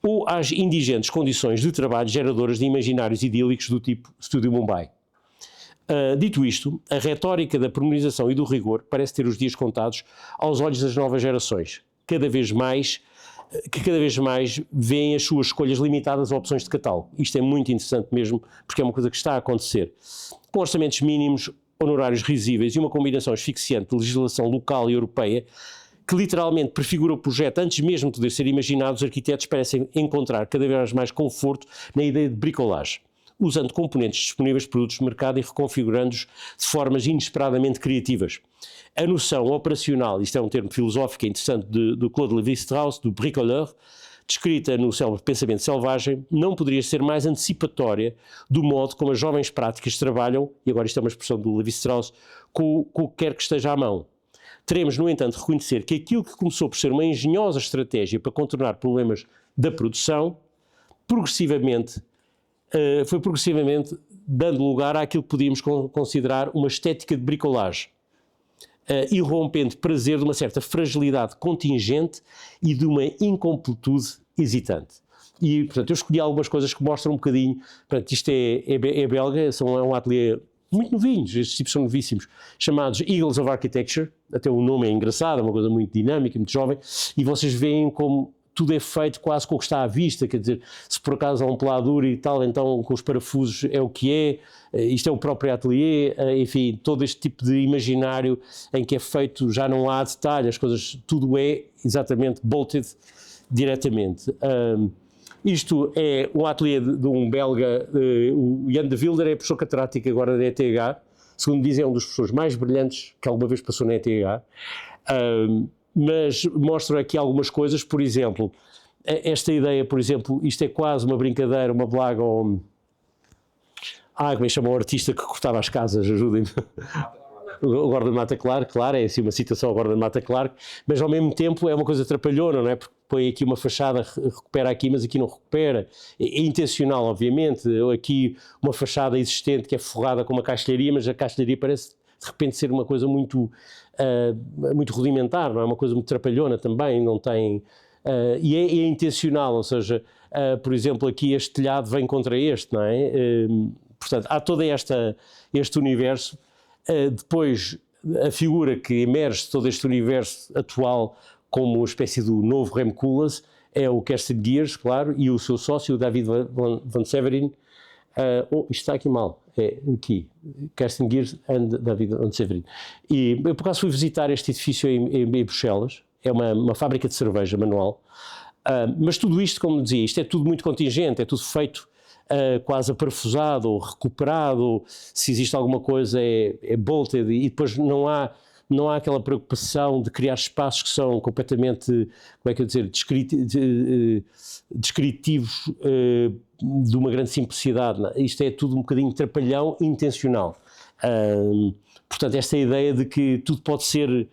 ou às indigentes condições de trabalho geradoras de imaginários idílicos do tipo Estúdio Mumbai. Dito isto, a retórica da pormenorização e do rigor parece ter os dias contados aos olhos das novas gerações, que cada vez mais veem as suas escolhas limitadas a opções de catálogo. Isto é muito interessante mesmo, porque é uma coisa que está a acontecer. Com orçamentos mínimos, honorários risíveis e uma combinação asfixiante de legislação local e europeia, que literalmente prefigura o projeto antes mesmo de poder ser imaginado, os arquitetos parecem encontrar cada vez mais conforto na ideia de bricolagem, usando componentes disponíveis de produtos de mercado e reconfigurando-os de formas inesperadamente criativas. A noção operacional, isto é um termo filosófico interessante do Claude Lévi-Strauss, do bricoleur, descrita no célebre Pensamento Selvagem, não poderia ser mais antecipatória do modo como as jovens práticas trabalham, e agora isto é uma expressão do Lévi-Strauss, com o que quer que esteja à mão. Teremos, no entanto, reconhecer que aquilo que começou por ser uma engenhosa estratégia para contornar problemas da produção, foi progressivamente dando lugar àquilo que podíamos considerar uma estética de bricolagem, irrompendo prazer de uma certa fragilidade contingente e de uma incompletude hesitante. E, portanto, eu escolhi algumas coisas que mostram um bocadinho, portanto, isto é belga, é um ateliê muito novinhos, estes tipos são novíssimos, chamados Eagles of Architecture, até o nome é engraçado, é uma coisa muito dinâmica, muito jovem, e vocês veem como tudo é feito quase com o que está à vista, quer dizer, se por acaso há um peladuro e tal, então com os parafusos é o que é, isto é o próprio ateliê, enfim, todo este tipo de imaginário em que é feito, já não há detalhe, as coisas, tudo é exatamente bolted diretamente. Isto é um ateliê de um belga, o Jan de Wilder, é professor catedrático agora da ETH, segundo dizem é um dos professores mais brilhantes que alguma vez passou na ETH, mas mostro aqui algumas coisas, por exemplo, esta ideia, por exemplo, isto é quase uma brincadeira, uma blaga ao... como é que chama o artista que cortava as casas, ajudem-me. O Gordon Matta Clark, claro, é assim uma citação ao Gordon Matta Clark, mas ao mesmo tempo é uma coisa trapalhona, não é? Porque põe aqui uma fachada, recupera aqui, mas aqui não recupera. É intencional, obviamente. Aqui uma fachada existente que é forrada com uma castelharia, mas a castelharia parece de repente ser uma coisa muito rudimentar, não é? Uma coisa muito trapalhona também, não tem... e é intencional, ou seja, por exemplo, aqui este telhado vem contra este, não é? Portanto, há todo este universo. Depois, a figura que emerge de todo este universo atual como uma espécie do novo Rem Koolhaas é o Kerstin Gears, claro, e o seu sócio, o David Van Severin. Isto está aqui mal, é aqui, Kerstin Gears and David Van Severin. E eu, por acaso, fui visitar este edifício em Bruxelas, é uma fábrica de cerveja manual, mas tudo isto, como dizia, isto é tudo muito contingente, é tudo feito quase aparafusado ou recuperado, ou se existe alguma coisa é bolted, e depois não há aquela preocupação de criar espaços que são completamente, como é que eu dizer, descritivos de uma grande simplicidade. Isto é tudo um bocadinho trapalhão intencional. Portanto, esta ideia de que tudo pode ser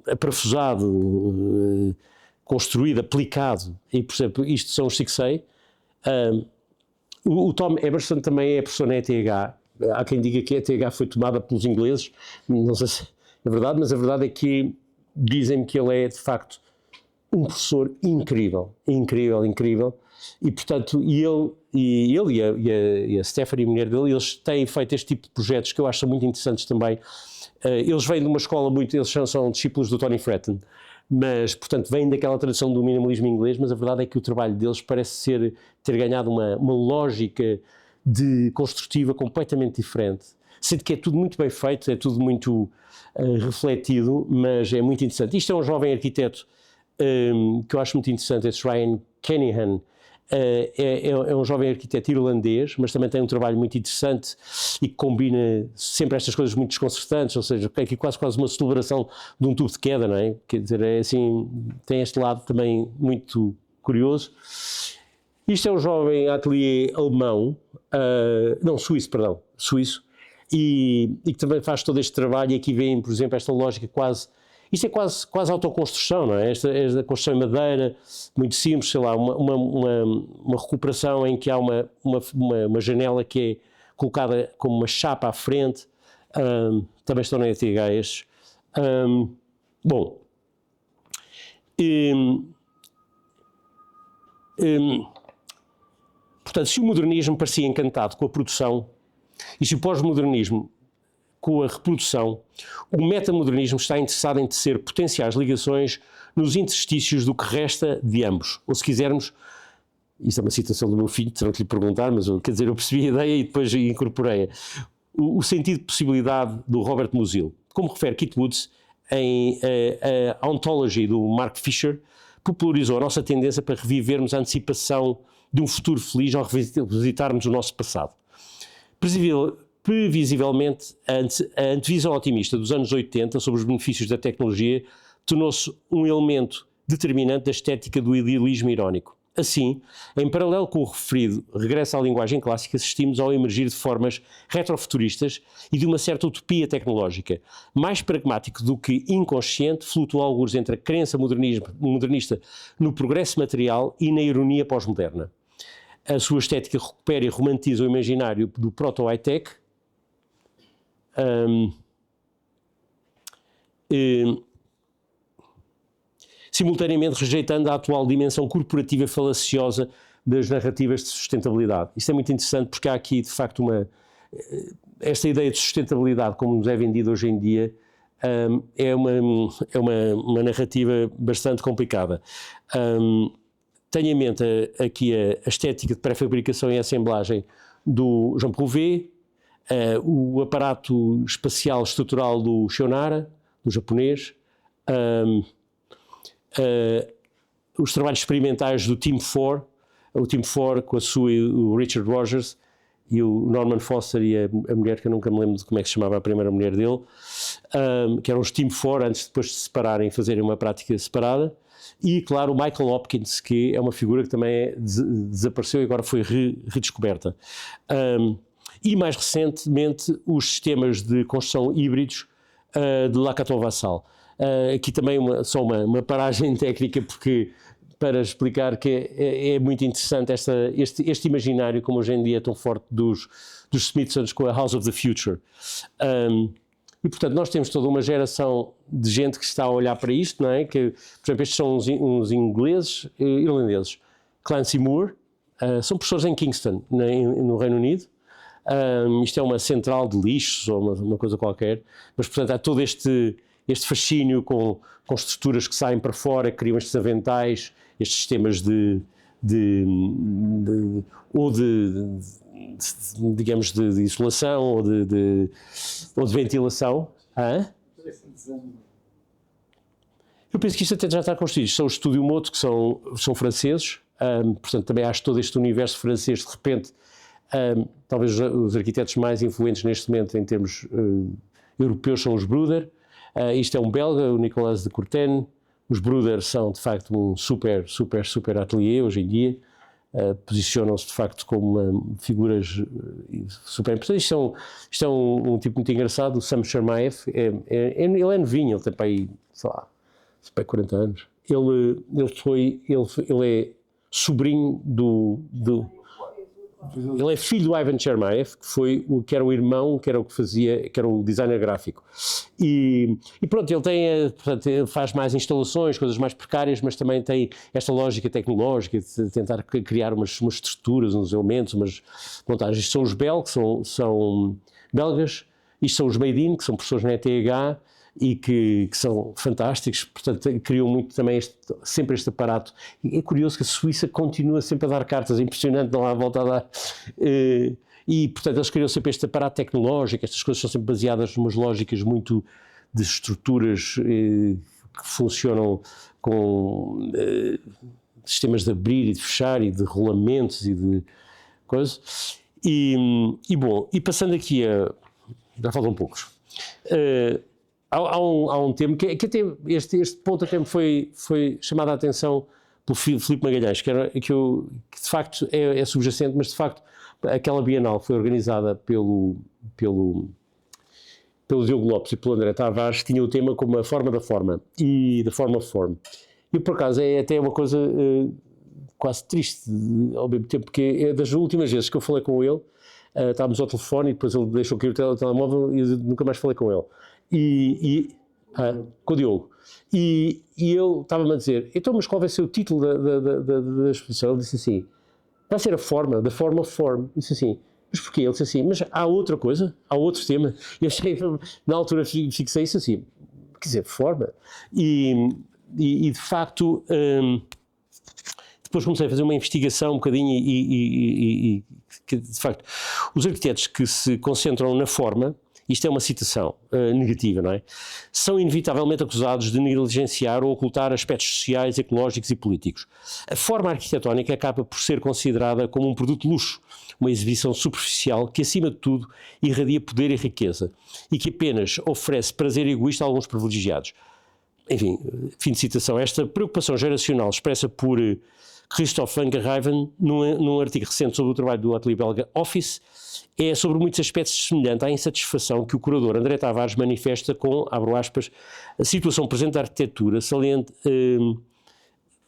aparafusado, construído, aplicado, e por exemplo, isto são os 6A. O Tom Emerson também é professor na ETH. Há quem diga que a ETH foi tomada pelos ingleses, não sei se é verdade, mas a verdade é que dizem-me que ele é, de facto, um professor incrível, e portanto, ele e a Stephanie, a mulher dele, eles têm feito este tipo de projetos que eu acho muito interessantes também. Eles vêm de uma escola eles são discípulos do Tony Fratton, mas, portanto, vêm daquela tradição do minimalismo inglês, mas a verdade é que o trabalho deles parece ter ganhado uma lógica construtiva completamente diferente. Sendo que é tudo muito bem feito, é tudo muito refletido, mas é muito interessante. Isto é um jovem arquiteto que eu acho muito interessante, esse Ryan Kenihan. É um jovem arquiteto irlandês, mas também tem um trabalho muito interessante e que combina sempre estas coisas muito desconcertantes, ou seja, é aqui quase uma celebração de um tubo de queda, não é? Quer dizer, é assim, tem este lado também muito curioso. Isto é um jovem ateliê alemão, suíço, e que também faz todo este trabalho, e aqui vem, por exemplo, esta lógica quase. Isto é quase autoconstrução, não é? Esta construção em madeira, muito simples, sei lá, uma recuperação em que há uma janela que é colocada como uma chapa à frente. Também estão na ETH estes. Portanto, se o modernismo parecia encantado com a produção, e se o pós-modernismo com a reprodução, o metamodernismo está interessado em tecer potenciais ligações nos interstícios do que resta de ambos. Ou, se quisermos, isto é uma citação do meu filho, terão que lhe perguntar, mas eu percebi a ideia e depois incorporei-a. O sentido de possibilidade do Robert Musil. Como refere Keith Woods, a Ontology do Mark Fisher popularizou a nossa tendência para revivermos a antecipação de um futuro feliz ao revisitarmos o nosso passado. Previsivelmente, a antevisão otimista dos anos 80 sobre os benefícios da tecnologia tornou-se um elemento determinante da estética do idealismo irónico. Assim, em paralelo com o referido regresso à linguagem clássica, assistimos ao emergir de formas retrofuturistas e de uma certa utopia tecnológica. Mais pragmático do que inconsciente, flutua algures entre a crença modernista no progresso material e na ironia pós-moderna. A sua estética recupera e romantiza o imaginário do proto-high-tech, simultaneamente rejeitando a atual dimensão corporativa falaciosa das narrativas de sustentabilidade. Isto é muito interessante porque há aqui, de facto, esta ideia de sustentabilidade, como nos é vendida hoje em dia, é uma narrativa bastante complicada. Tenho em mente aqui a estética de pré-fabricação e assemblagem do Jean Prouvé, o aparato espacial estrutural do Shionara, do japonês, os trabalhos experimentais do Team 4, o Team 4 com o Richard Rogers e o Norman Foster e a mulher que eu nunca me lembro de como é que se chamava a primeira mulher dele, que eram os Team 4 antes de depois de se separarem e fazerem uma prática separada. E, claro, o Michael Hopkins, que é uma figura que também desapareceu e agora foi redescoberta. E, mais recentemente, os sistemas de construção híbridos de Lacaton Vassal. Aqui também só uma paragem técnica, porque para explicar que é muito interessante este imaginário, como hoje em dia é tão forte dos Smithsons com a House of the Future. E, portanto, nós temos toda uma geração de gente que está a olhar para isto, não é? Que, por exemplo, estes são uns ingleses, irlandeses. Clancy Moore, são professores em Kingston, no Reino Unido. Isto é uma central de lixos ou uma coisa qualquer, mas, portanto, há todo este fascínio com estruturas que saem para fora, que criam estes aventais, estes sistemas digamos, de isolação ou de ventilação. Eu penso que isto até já está construído. São os Estúdio Moto, que são franceses, portanto também acho todo este universo francês, de repente, talvez os arquitetos mais influentes neste momento em termos europeus são os Bruder. Isto é um belga, o Nicolas de Courten. Os Bruder são, de facto, um super ateliê hoje em dia. posicionam-se de facto como figuras super importantes. Isto é um tipo muito engraçado, o Sam Chermayeff, ele é novinho, ele tem para aí, sei lá, 40 anos. Ele é sobrinho ele é filho do Ivan Chermayeff, que era o irmão, que era o que fazia, que era o designer gráfico. E pronto, portanto, ele faz mais instalações, coisas mais precárias, mas também tem esta lógica tecnológica de tentar criar umas estruturas, uns elementos, umas montagens. Isto são os Bell, que são belgas, isto são os Made In, que são professores na ETH, e que são fantásticos, portanto criam muito também sempre este aparato. E é curioso que a Suíça continua sempre a dar cartas, é impressionante, não há volta a dar. E portanto eles criam sempre este aparato tecnológico, estas coisas são sempre baseadas numas lógicas muito de estruturas que funcionam com sistemas de abrir e de fechar e de rolamentos e de coisas. Bom, e passando aqui já faltam poucos. Há um tema que até este ponto até me foi chamado a atenção pelo Filipe Magalhães, que de facto é subjacente, mas de facto aquela Bienal foi organizada pelo Diogo Lopes e pelo André Tavares, tinha o tema como a forma da forma e da forma of form. E por acaso é até uma coisa quase triste ao mesmo tempo, porque é das últimas vezes que eu falei com ele, estávamos ao telefone e depois ele deixou cair o telemóvel e eu nunca mais falei com ele. Com o Diogo. E ele estava-me a dizer, então, mas qual vai ser o título da exposição? Ele disse assim, vai ser a forma, da forma of form. Eu disse assim, mas porquê? Ele disse assim, mas há outra coisa? Há outro tema? Eu achei, na altura fixei isso assim, quer dizer, forma. E de facto, depois comecei a fazer uma investigação um bocadinho e de facto, os arquitetos que se concentram na forma, isto é uma citação negativa, não é? São inevitavelmente acusados de negligenciar ou ocultar aspectos sociais, ecológicos e políticos. A forma arquitetónica acaba por ser considerada como um produto de luxo, uma exibição superficial que, acima de tudo, irradia poder e riqueza e que apenas oferece prazer egoísta a alguns privilegiados. Enfim, fim de citação. Esta preocupação geracional expressa por Christophe Van Gerhuyven num artigo recente sobre o trabalho do ateliê belga Office é sobre muitos aspectos semelhante à insatisfação que o curador André Tavares manifesta com, abro aspas, a situação presente da arquitetura,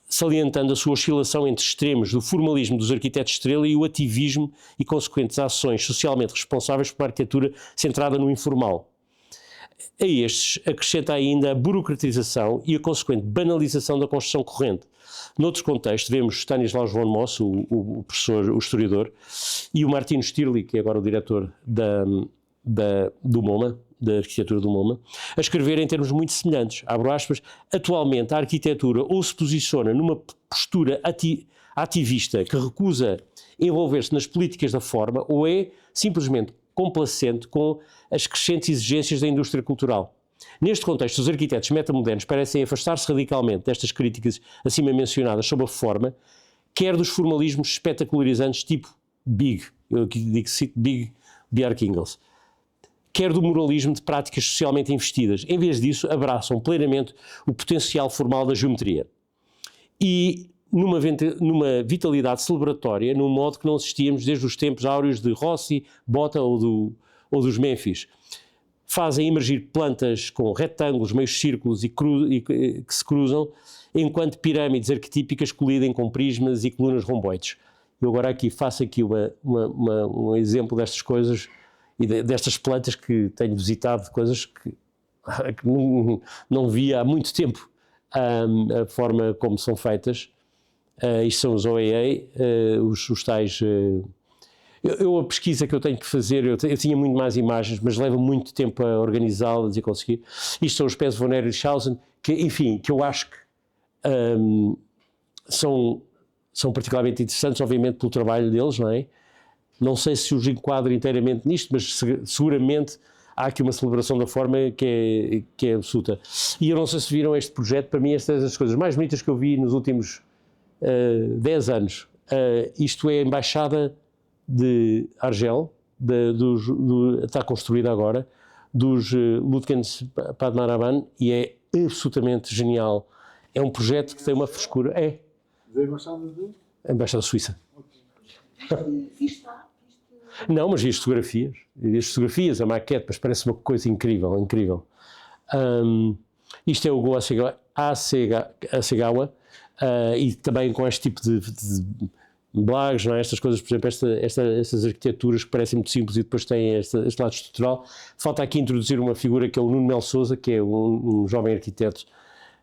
salientando a sua oscilação entre extremos do formalismo dos arquitetos estrela e o ativismo e consequentes ações socialmente responsáveis por uma arquitetura centrada no informal. A estes acrescenta ainda a burocratização e a consequente banalização da construção corrente. Noutro contexto, vemos Stanislaus von Moss, o professor, o historiador, e o Martino Stirli, que é agora o diretor do MoMA, da arquitetura do MoMA, a escrever em termos muito semelhantes. Abro aspas, atualmente a arquitetura ou se posiciona numa postura ativista que recusa envolver-se nas políticas da forma ou é simplesmente complacente com as crescentes exigências da indústria cultural. Neste contexto, os arquitetos metamodernos parecem afastar-se radicalmente destas críticas acima mencionadas sobre a forma, quer dos formalismos espetacularizantes tipo Big, eu aqui digo Big Björk-Ingels, quer do moralismo de práticas socialmente investidas. Em vez disso, abraçam plenamente o potencial formal da geometria. E numa vitalidade celebratória, num modo que não assistíamos desde os tempos áureos de Rossi, Botta ou dos Memphis. Fazem emergir plantas com retângulos, meios círculos que se cruzam, enquanto pirâmides arquetípicas colidem com prismas e colunas romboides. Eu agora faço aqui um exemplo destas coisas e destas plantas que tenho visitado, coisas que não via há muito tempo, a forma como são feitas. Isto são os OEA, os tais... a pesquisa que eu tenho que fazer, eu tinha muito mais imagens, mas leva muito tempo a organizá-las e conseguir. Isto são os pés von Ericshausen, que eu acho que são particularmente interessantes, obviamente, pelo trabalho deles, não é? Não sei se os enquadro inteiramente nisto, mas seguramente há aqui uma celebração da forma que é absoluta. E eu não sei se viram este projeto, para mim estas são as coisas mais bonitas que eu vi nos últimos 10 anos. Isto é a Embaixada de Argel, está construída agora, dos Lutkens Padmanabhan, e é absolutamente genial. É um projeto que tem uma frescura. Da Embaixada de? A Embaixada Suíça. Viste lá? Não, mas vi as fotografias, a maquete, mas parece uma coisa incrível, incrível. Isto é o Go Hasegawa, e também com este tipo de blags, não é? Estas coisas, por exemplo, estas arquiteturas que parecem muito simples e depois têm este lado estrutural. Falta aqui introduzir uma figura que é o Nuno Melo Sousa, que é um jovem arquiteto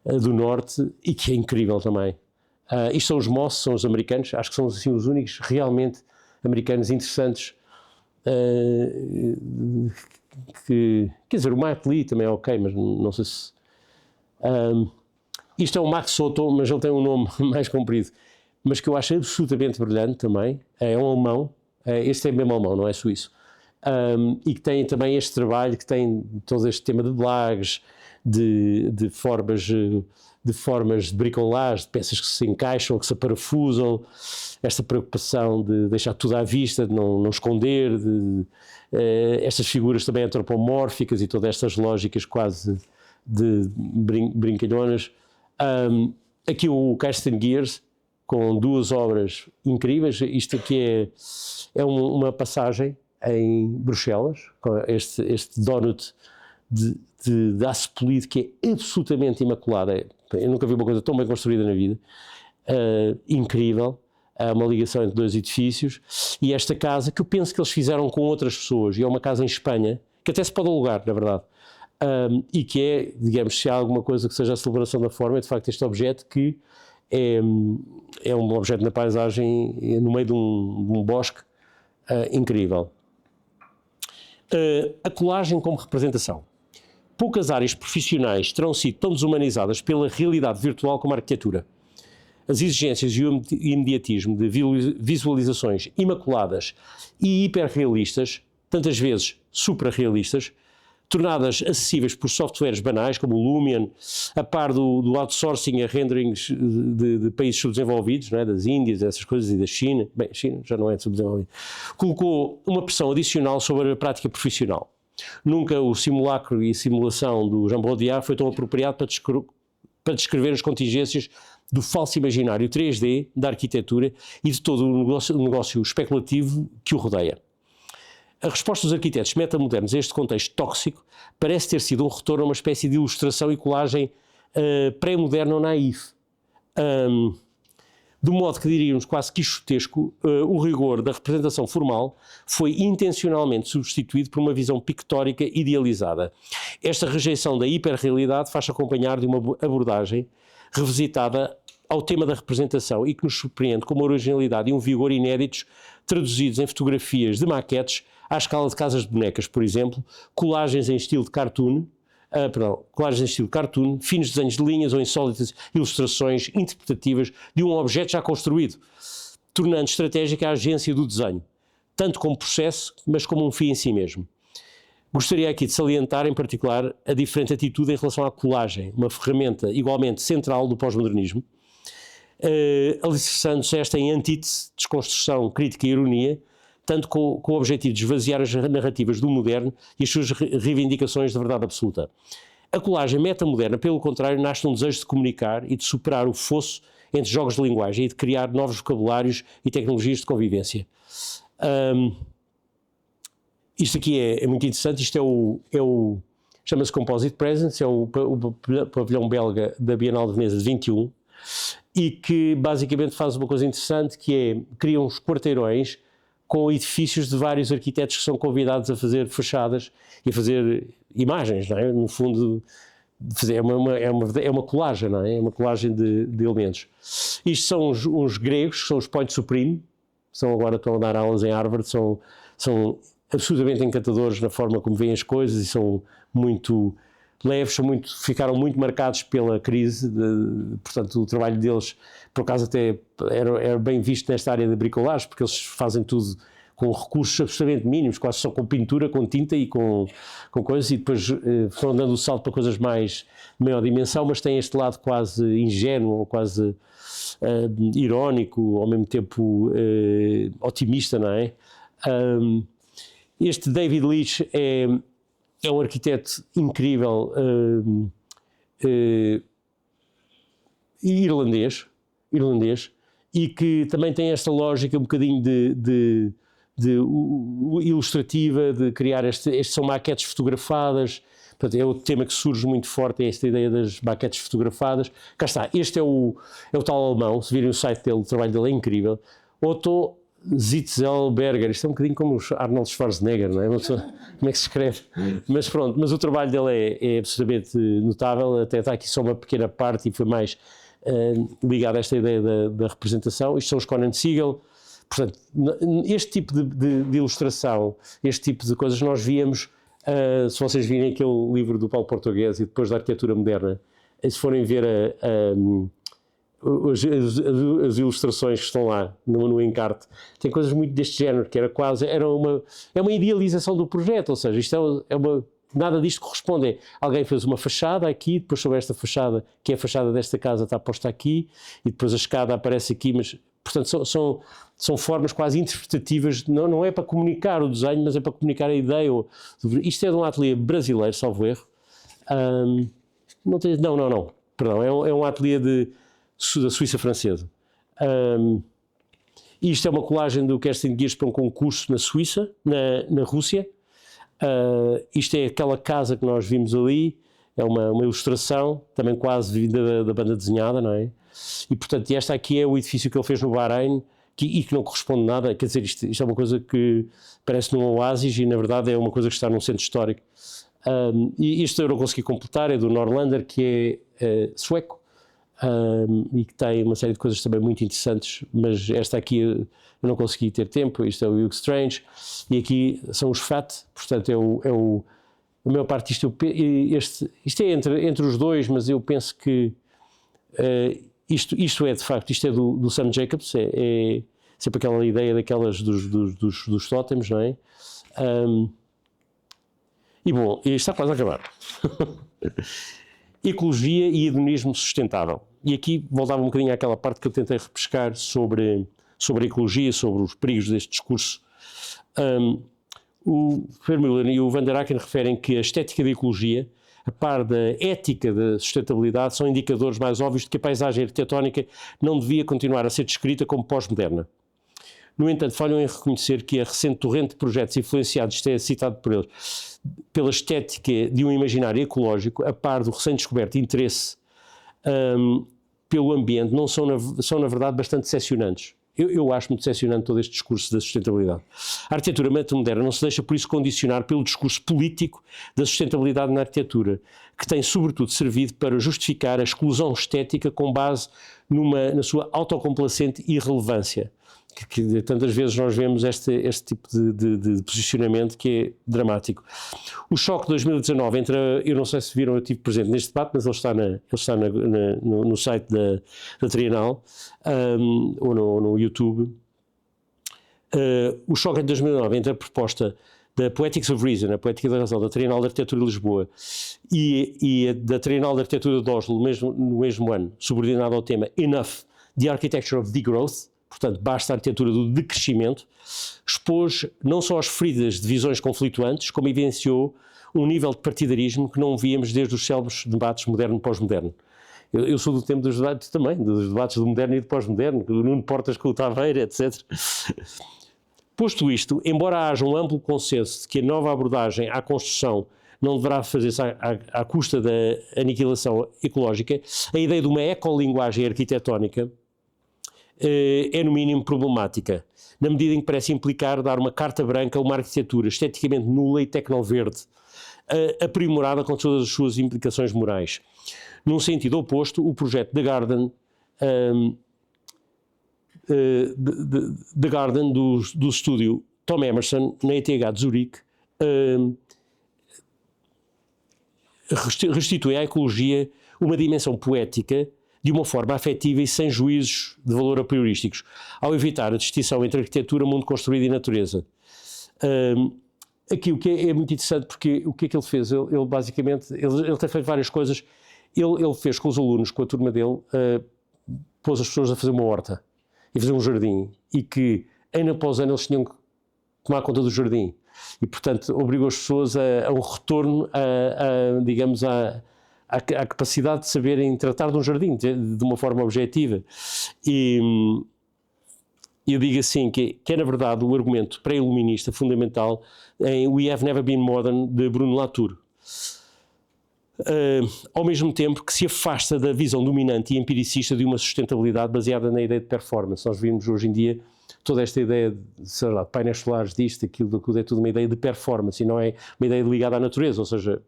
do Norte e que é incrível também. Isto são os Moss, são os americanos, acho que são assim os únicos realmente americanos interessantes. Quer dizer, o Mike Lee também é ok, mas não sei se... isto é o Max Soto, mas ele tem um nome mais comprido, mas que eu acho absolutamente brilhante também. É um alemão, este é mesmo alemão, não é suíço, e que tem também este trabalho, que tem todo este tema de blags, de formas de bricolage, de peças que se encaixam, que se aparafusam, esta preocupação de deixar tudo à vista, de não esconder, estas figuras também antropomórficas e todas estas lógicas quase de brincalhonas. Aqui o Kirsten Gears, com duas obras incríveis. Isto aqui é uma passagem em Bruxelas, com este donut de aço polido que é absolutamente imaculado. Eu nunca vi uma coisa tão bem construída na vida. Incrível. Uma ligação entre dois edifícios. E esta casa, que eu penso que eles fizeram com outras pessoas, e é uma casa em Espanha, que até se pode alugar, na verdade. E que é, digamos, se há alguma coisa que seja a celebração da forma, é de facto este objeto que é um objeto na paisagem, no meio de um bosque incrível. A colagem como representação. Poucas áreas profissionais terão sido tão desumanizadas pela realidade virtual como a arquitetura. As exigências e o imediatismo de visualizações imaculadas e hiperrealistas, tantas vezes suprarrealistas, tornadas acessíveis por softwares banais como o Lumion, a par do outsourcing a renderings de países subdesenvolvidos, não é? Das Índias, essas coisas, e da China. Bem, a China já não é subdesenvolvida. Colocou uma pressão adicional sobre a prática profissional. Nunca o simulacro e simulação do Jean Baudrillard foi tão apropriado para descrever as contingências do falso imaginário 3D da arquitetura e de todo o negócio especulativo que o rodeia. A resposta dos arquitetos metamodernos a este contexto tóxico parece ter sido um retorno a uma espécie de ilustração e colagem pré-moderna ou naif. Do modo que diríamos quase quixotesco, o rigor da representação formal foi intencionalmente substituído por uma visão pictórica idealizada. Esta rejeição da hiperrealidade faz-se acompanhar de uma abordagem revisitada ao tema da representação e que nos surpreende com uma originalidade e um vigor inéditos, traduzidos em fotografias de maquetes à escala de casas de bonecas, por exemplo, colagens em estilo cartoon, finos desenhos de linhas ou insólitas ilustrações interpretativas de um objeto já construído, tornando estratégica a agência do desenho, tanto como processo, mas como um fim em si mesmo. Gostaria aqui de salientar, em particular, a diferente atitude em relação à colagem, uma ferramenta igualmente central do pós-modernismo, alicerçando-se esta em antítese, desconstrução, crítica e ironia, tanto com o objetivo de esvaziar as narrativas do moderno e as suas reivindicações de verdade absoluta. A colagem metamoderna, pelo contrário, nasce de um desejo de comunicar e de superar o fosso entre jogos de linguagem e de criar novos vocabulários e tecnologias de convivência. Isto aqui é muito interessante. Isto chama-se Composite Presence, é o pavilhão belga da Bienal de Veneza de 21, e que basicamente faz uma coisa interessante, que é, cria uns quarteirões com edifícios de vários arquitetos que são convidados a fazer fachadas e a fazer imagens, não é? No fundo, é uma colagem, não é? É uma colagem de elementos. Isto são uns gregos, que são os Point Supreme, agora estão a dar aulas em Harvard, são absolutamente encantadores na forma como veem as coisas e são muito leves, ficaram muito marcados pela crise, portanto o trabalho deles, por acaso até era bem visto nesta área de bricolagem, porque eles fazem tudo com recursos absolutamente mínimos, quase só com pintura, com tinta e com coisas, e depois foram dando o salto para coisas mais de maior dimensão, mas têm este lado quase ingênuo, ou quase irónico, ao mesmo tempo otimista, não é? Este David Leitch é um arquiteto incrível, irlandês, e que também tem esta lógica um bocadinho de ilustrativa, de criar estes são maquetes fotografadas. Portanto, é outro tema que surge muito forte, é esta ideia das maquetes fotografadas. Cá está, este é o tal alemão, se virem o site dele, o trabalho dele é incrível. Otto Zitzelberger, isto é um bocadinho como o Arnold Schwarzenegger, não é? Como é que se escreve? Mas pronto, mas o trabalho dele é absolutamente notável, até está aqui só uma pequena parte e foi mais ligado a esta ideia da representação. Isto são os Conan Siegel. Portanto, este tipo de ilustração, este tipo de coisas nós víamos, se vocês virem aquele livro do Paulo Português e depois da arquitetura moderna, se forem ver as ilustrações que estão lá no encarte, tem coisas muito deste género, que é uma idealização do projeto, ou seja, isto nada disto corresponde. Alguém fez uma fachada aqui, depois sobre esta fachada, que é a fachada desta casa, está posta aqui, e depois a escada aparece aqui, mas, portanto, são formas quase interpretativas, não é para comunicar o desenho, mas é para comunicar a ideia. Isto é de um ateliê brasileiro, salvo erro. Não, perdão, é um ateliê da Suíça francesa. Isto é uma colagem do Kerstin Gears para um concurso na Suíça, na Rússia. Isto é aquela casa que nós vimos ali, é uma ilustração, também quase vinda da banda desenhada, não é? E portanto, esta aqui é o edifício que ele fez no Bahrein, e que não corresponde nada, quer dizer, isto é uma coisa que parece num oásis e na verdade é uma coisa que está num centro histórico. E isto eu não consegui completar, é do Norlander, que é sueco, e que tem uma série de coisas também muito interessantes, mas esta aqui eu não consegui ter tempo. Isto é o Hugh Strange, e aqui são os FAT, portanto a maior parte disto, isto é entre os dois, mas eu penso que isto é de facto, isto é do Sam Jacobs, é sempre aquela ideia daquelas dos tótems, não é? E bom, isto está quase a acabar. Ecologia e hedonismo sustentável. E aqui voltava um bocadinho àquela parte que eu tentei repescar sobre a ecologia, sobre os perigos deste discurso. O Vermeulen e o Van der Aken referem que a estética da ecologia, a par da ética da sustentabilidade, são indicadores mais óbvios de que a paisagem arquitetónica não devia continuar a ser descrita como pós-moderna. No entanto, falham em reconhecer que a recente torrente de projetos influenciados, isto é citado por eles, pela estética de um imaginário ecológico, a par do recém-descoberto interesse pelo ambiente, são na verdade bastante decepcionantes. Eu acho muito decepcionante todo este discurso da sustentabilidade. A arquitetura moderna não se deixa por isso condicionar pelo discurso político da sustentabilidade na arquitetura, que tem sobretudo servido para justificar a exclusão estética com base na sua autocomplacente irrelevância. Que tantas vezes nós vemos este tipo de posicionamento que é dramático. O choque de 2019 eu não sei se viram, eu estive presente neste debate, mas ele está no site da Trienal, ou no YouTube. O choque de 2009 entre a proposta da Poetics of Reason, a Poética da Razão, da Trienal de Arquitetura de Lisboa, e da Trienal de Arquitetura de Oslo, no mesmo ano, subordinado ao tema Enough, the Architecture of Degrowth, portanto, basta a arquitetura do decrescimento, expôs não só as feridas de visões conflituantes, como evidenciou um nível de partidarismo que não víamos desde os célebres debates moderno e pós-moderno. Eu sou do tempo dos debates também, dos debates do moderno e do pós-moderno, do Nuno Portas com o Taveira, etc. Posto isto, embora haja um amplo consenso de que a nova abordagem à construção não deverá fazer-se à custa da aniquilação ecológica, a ideia de uma ecolinguagem arquitetónica é no mínimo problemática, na medida em que parece implicar dar uma carta branca a uma arquitetura esteticamente nula e tecnoverde, aprimorada com todas as suas implicações morais. Num sentido oposto, o projeto The Garden, do estúdio Tom Emerson, na ETH de Zurique, restitui à ecologia uma dimensão poética de uma forma afetiva e sem juízos de valor a priorísticos, ao evitar a distinção entre arquitetura, mundo construído e natureza. Aqui o que é muito interessante, porque o que é que ele fez? Ele basicamente, ele tem feito várias coisas. Ele fez com os alunos, com a turma dele, pôs as pessoas a fazer uma horta e fazer um jardim, e que ano após ano eles tinham que tomar conta do jardim. E, portanto, obrigou as pessoas a um retorno, digamos, à capacidade de saberem tratar de um jardim de uma forma objetiva. E eu digo assim, que é na verdade o argumento pré-iluminista fundamental em We Have Never Been Modern, de Bruno Latour. Ao mesmo tempo que se afasta da visão dominante e empiricista de uma sustentabilidade baseada na ideia de performance. Nós vimos hoje em dia toda esta ideia de, sei lá, painéis solares, disto, daquilo, é tudo uma ideia de performance e não é uma ideia ligada à natureza, ou seja,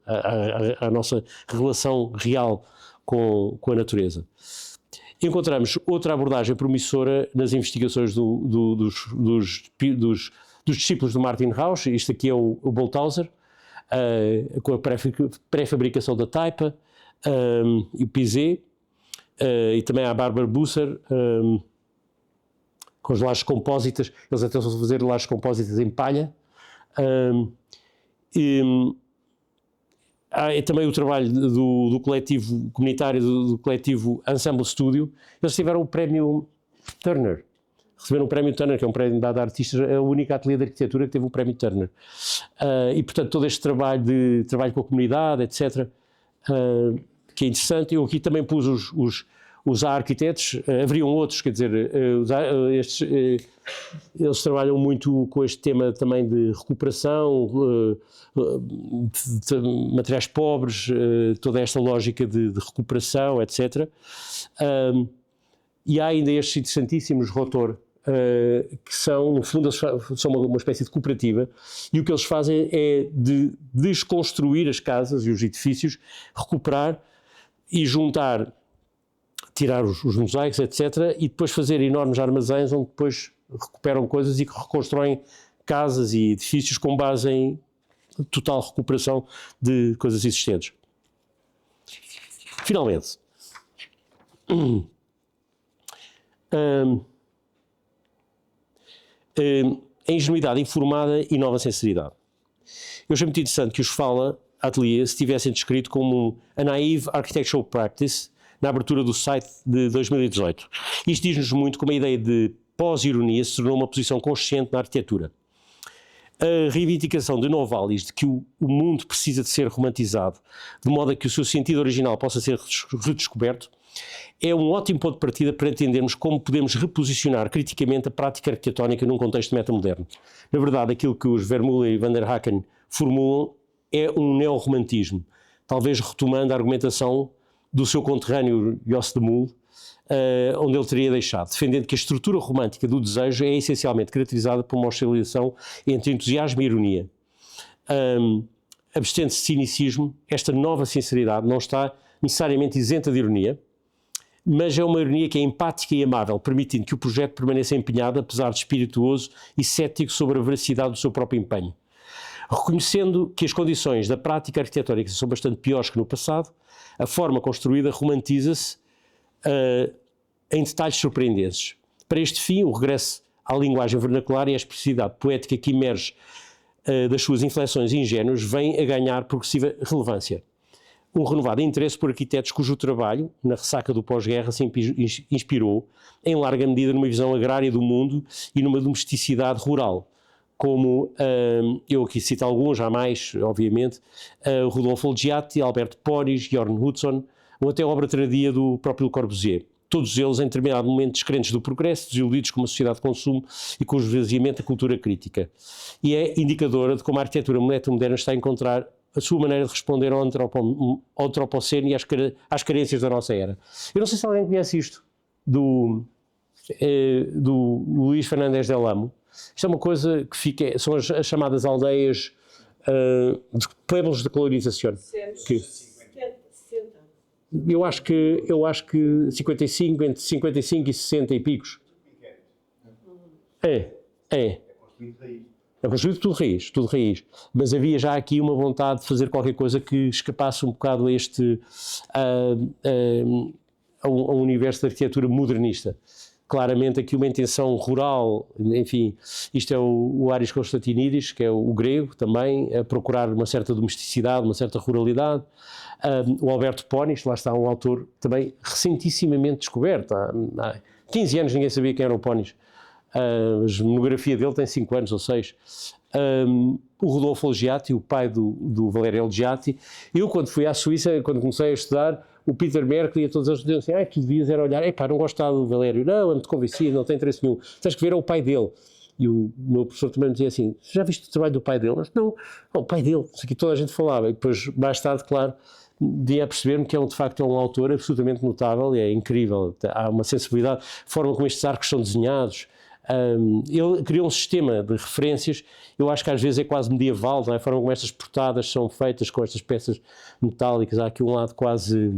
à nossa relação real com a natureza. Encontramos outra abordagem promissora nas investigações dos discípulos do Martin Rausch. Isto aqui é o Bolthauser, com a pré-fabricação da taipa, e o Pizet, e também a Barbara Busser, com as lajes compósitas. Eles até estão a fazer lajes compósitas em palha. Há também o trabalho do coletivo comunitário, do coletivo Ensemble Studio. Eles tiveram o prémio Turner. Receberam o prémio Turner, que é um prémio dado a artistas, é o único ateliê de arquitetura que teve o prémio Turner. E, portanto, todo este trabalho com a comunidade, etc., que é interessante. Eu aqui também pus os arquitetos, haveriam outros, quer dizer, eles trabalham muito com este tema também de recuperação, de materiais pobres, toda esta lógica de recuperação, etc. E há ainda estes interessantíssimos Rotor, que são, no fundo, são uma espécie de cooperativa, e o que eles fazem é de desconstruir as casas e os edifícios, recuperar e juntar, tirar os mosaicos, etc., e depois fazer enormes armazéns onde depois recuperam coisas e reconstroem casas e edifícios com base em total recuperação de coisas existentes. Finalmente, a ingenuidade informada e nova sinceridade. Eu achei muito interessante que os Fala Atelier se tivessem descrito como a naive architectural practice na abertura do site de 2018. Isto diz-nos muito como a ideia de pós-ironia se tornou uma posição consciente na arquitetura. A reivindicação de Novalis de que o mundo precisa de ser romantizado, de modo a que o seu sentido original possa ser redescoberto, é um ótimo ponto de partida para entendermos como podemos reposicionar criticamente a prática arquitetónica num contexto metamoderno. Na verdade, aquilo que os Vermeulen e Van der Haken formulam é um neorromantismo, talvez retomando a argumentação do seu conterrâneo Jos de Mul, onde ele teria deixado, defendendo que a estrutura romântica do desejo é essencialmente caracterizada por uma oscilação entre entusiasmo e ironia. Abstendo-se de cinicismo, esta nova sinceridade não está necessariamente isenta de ironia, mas é uma ironia que é empática e amável, permitindo que o projeto permaneça empenhado, apesar de espirituoso e cético sobre a veracidade do seu próprio empenho. Reconhecendo que as condições da prática arquitetónica são bastante piores que no passado, a forma construída romantiza-se em detalhes surpreendentes. Para este fim, o regresso à linguagem vernacular e à expressividade poética que emerge das suas inflexões ingênuas vem a ganhar progressiva relevância. Um renovado interesse por arquitetos cujo trabalho, na ressaca do pós-guerra, se inspirou, em larga medida, numa visão agrária do mundo e numa domesticidade rural, como, eu aqui cito alguns, já mais, obviamente, Rodolfo Olgiati, Alberto Ponis, Jorn Hudson, ou até a obra tardia do próprio Le Corbusier. Todos eles, em determinado momento, descrentes do progresso, desiludidos com uma sociedade de consumo e com o esvaziamento da cultura crítica. E é indicadora de como a arquitetura moderna está a encontrar a sua maneira de responder ao antropoceno e às carências da nossa era. Eu não sei se alguém conhece isto, do Luís Fernandes del Amo. Isto é uma coisa que fica, são as chamadas aldeias de pueblos de colonização. Eu acho que 55, entre 55 e 60 e picos. É construído tudo raiz. Mas havia já aqui uma vontade de fazer qualquer coisa que escapasse um bocado a um universo de arquitetura modernista. Claramente aqui uma intenção rural, enfim, isto é o Aris Constantinidis, que é o grego também, a procurar uma certa domesticidade, uma certa ruralidade. O Alberto Ponis, lá está um autor também recentissimamente descoberto. Há 15 anos ninguém sabia quem era o Ponis. A monografia dele tem 5 anos ou 6. O Rodolfo Olgiati, o pai do Valerio Olgiati. Eu, quando fui à Suíça, quando comecei a estudar, o Peter Merkley e todos eles diziam assim, tu devias era olhar, não gosto do Valério, não, ando-te convencido, não tem interesse nenhum, tens que ver o pai dele. E o meu professor também me dizia assim, já viste o trabalho do pai dele? Mas não, o pai dele, isso aqui toda a gente falava. E depois, mais tarde, claro, vinha a perceber-me que de facto é um autor absolutamente notável e é incrível. Há uma sensibilidade, a forma como estes arcos são desenhados. Ele criou um sistema de referências, eu acho que às vezes é quase medieval, não é? A forma como estas portadas são feitas com estas peças metálicas, há aqui um lado quase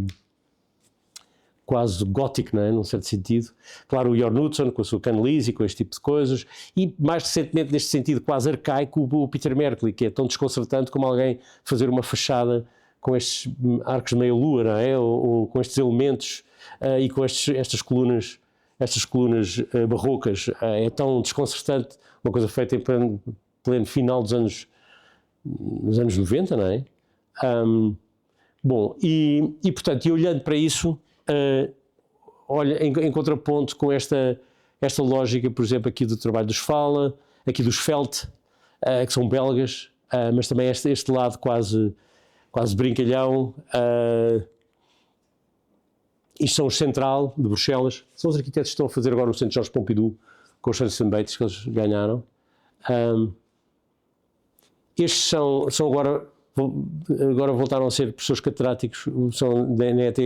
gótico, não é? Num certo sentido. Claro, o Jørn Utzon com a sua Canlise e com este tipo de coisas, e mais recentemente neste sentido quase arcaico o Peter Merkley, que é tão desconcertante como alguém fazer uma fachada com estes arcos meio-lua, não é? Ou com estes elementos e com estas colunas barrocas. É tão desconcertante, uma coisa feita em pleno final dos anos 90, não é? Bom, e portanto, e olhando para isso, olha, em contraponto com esta lógica, por exemplo, aqui do trabalho dos Fala, aqui dos Felt, que são belgas, mas também este lado quase brincalhão. Isto são os Central, de Bruxelas, são os arquitetos que estão a fazer agora o Centro Jorge Pompidou, com os Sanderson Bates, que eles ganharam. Estes são agora voltaram a ser professores catedráticos, são da ETH,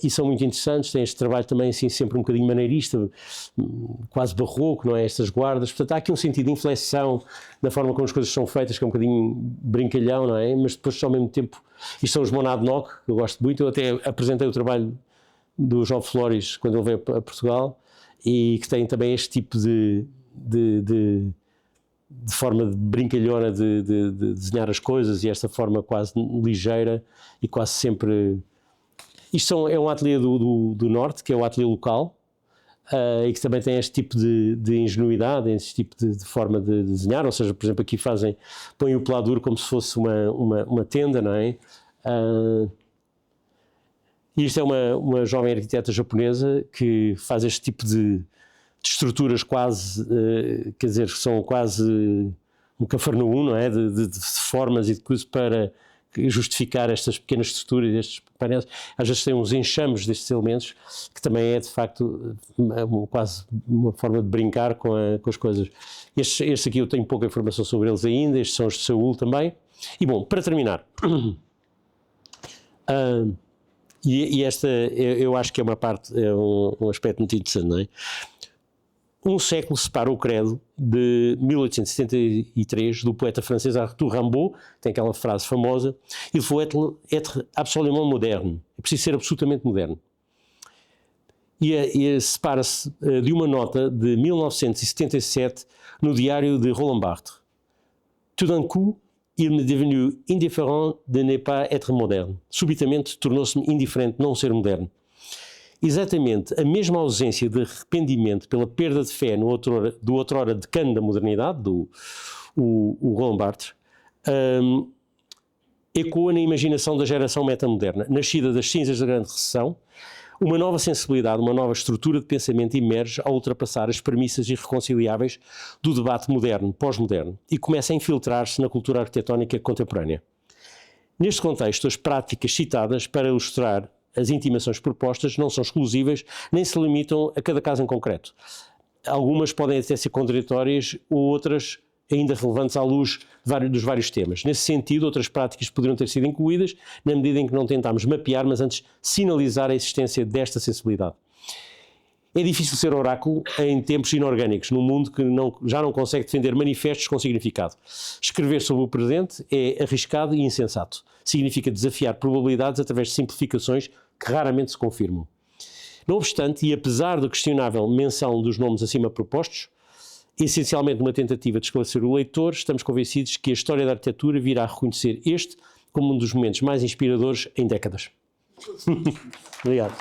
e são muito interessantes, têm este trabalho também assim sempre um bocadinho maneirista, quase barroco, não é? Estas guardas, portanto há aqui um sentido de inflexão na forma como as coisas são feitas, que é um bocadinho brincalhão, não é? Mas depois ao mesmo tempo, isto são os Monadnock, que eu gosto muito, eu até apresentei o trabalho do João Flores quando ele veio a Portugal, e que tem também este tipo de forma brincalhona de desenhar as coisas, e esta forma quase ligeira e quase sempre... Isto é um ateliê do Norte, que é o ateliê local, e que também tem este tipo de ingenuidade, este tipo de forma de desenhar, ou seja, por exemplo, aqui põem o pladur como se fosse uma tenda, não é? E isto é uma jovem arquiteta japonesa que faz este tipo de estruturas quase, quer dizer, são quase um Cafarnaum, não é? De formas e de coisas para justificar estas pequenas estruturas, estes painéis. Às vezes tem uns enxames destes elementos, que também é de facto quase uma forma de brincar com as coisas. Estes aqui eu tenho pouca informação sobre eles ainda, estes são os de Seul também. E bom, para terminar, e esta eu acho que é uma parte, é um aspecto muito interessante, não é? Um século separa o credo de 1873 do poeta francês Arthur Rimbaud, tem aquela frase famosa, il faut être absolument moderne, é preciso ser absolutamente moderno. E separa-se de uma nota de 1977 no diário de Roland Barthes. Tout d'un coup, il m'est devenu indifférent de ne pas être moderne. Subitamente tornou-se-me indiferente não ser moderno. Exatamente a mesma ausência de arrependimento pela perda de fé do outrora decano da modernidade, o Roland Barthes, ecoa na imaginação da geração metamoderna. Nascida das cinzas da grande recessão, uma nova sensibilidade, uma nova estrutura de pensamento emerge ao ultrapassar as premissas irreconciliáveis do debate moderno, pós-moderno, e começa a infiltrar-se na cultura arquitetónica contemporânea. Neste contexto, as práticas citadas para ilustrar as intimações propostas não são exclusivas, nem se limitam a cada caso em concreto. Algumas podem até ser contraditórias, ou outras ainda relevantes à luz dos vários temas. Nesse sentido, outras práticas poderiam ter sido incluídas, na medida em que não tentámos mapear, mas antes sinalizar a existência desta sensibilidade. É difícil ser oráculo em tempos inorgânicos, num mundo que já não consegue defender manifestos com significado. Escrever sobre o presente é arriscado e insensato. Significa desafiar probabilidades através de simplificações que raramente se confirmam. Não obstante, e apesar da questionável menção dos nomes acima propostos, essencialmente numa tentativa de esclarecer o leitor, estamos convencidos que a história da arquitetura virá a reconhecer este como um dos momentos mais inspiradores em décadas. Obrigado.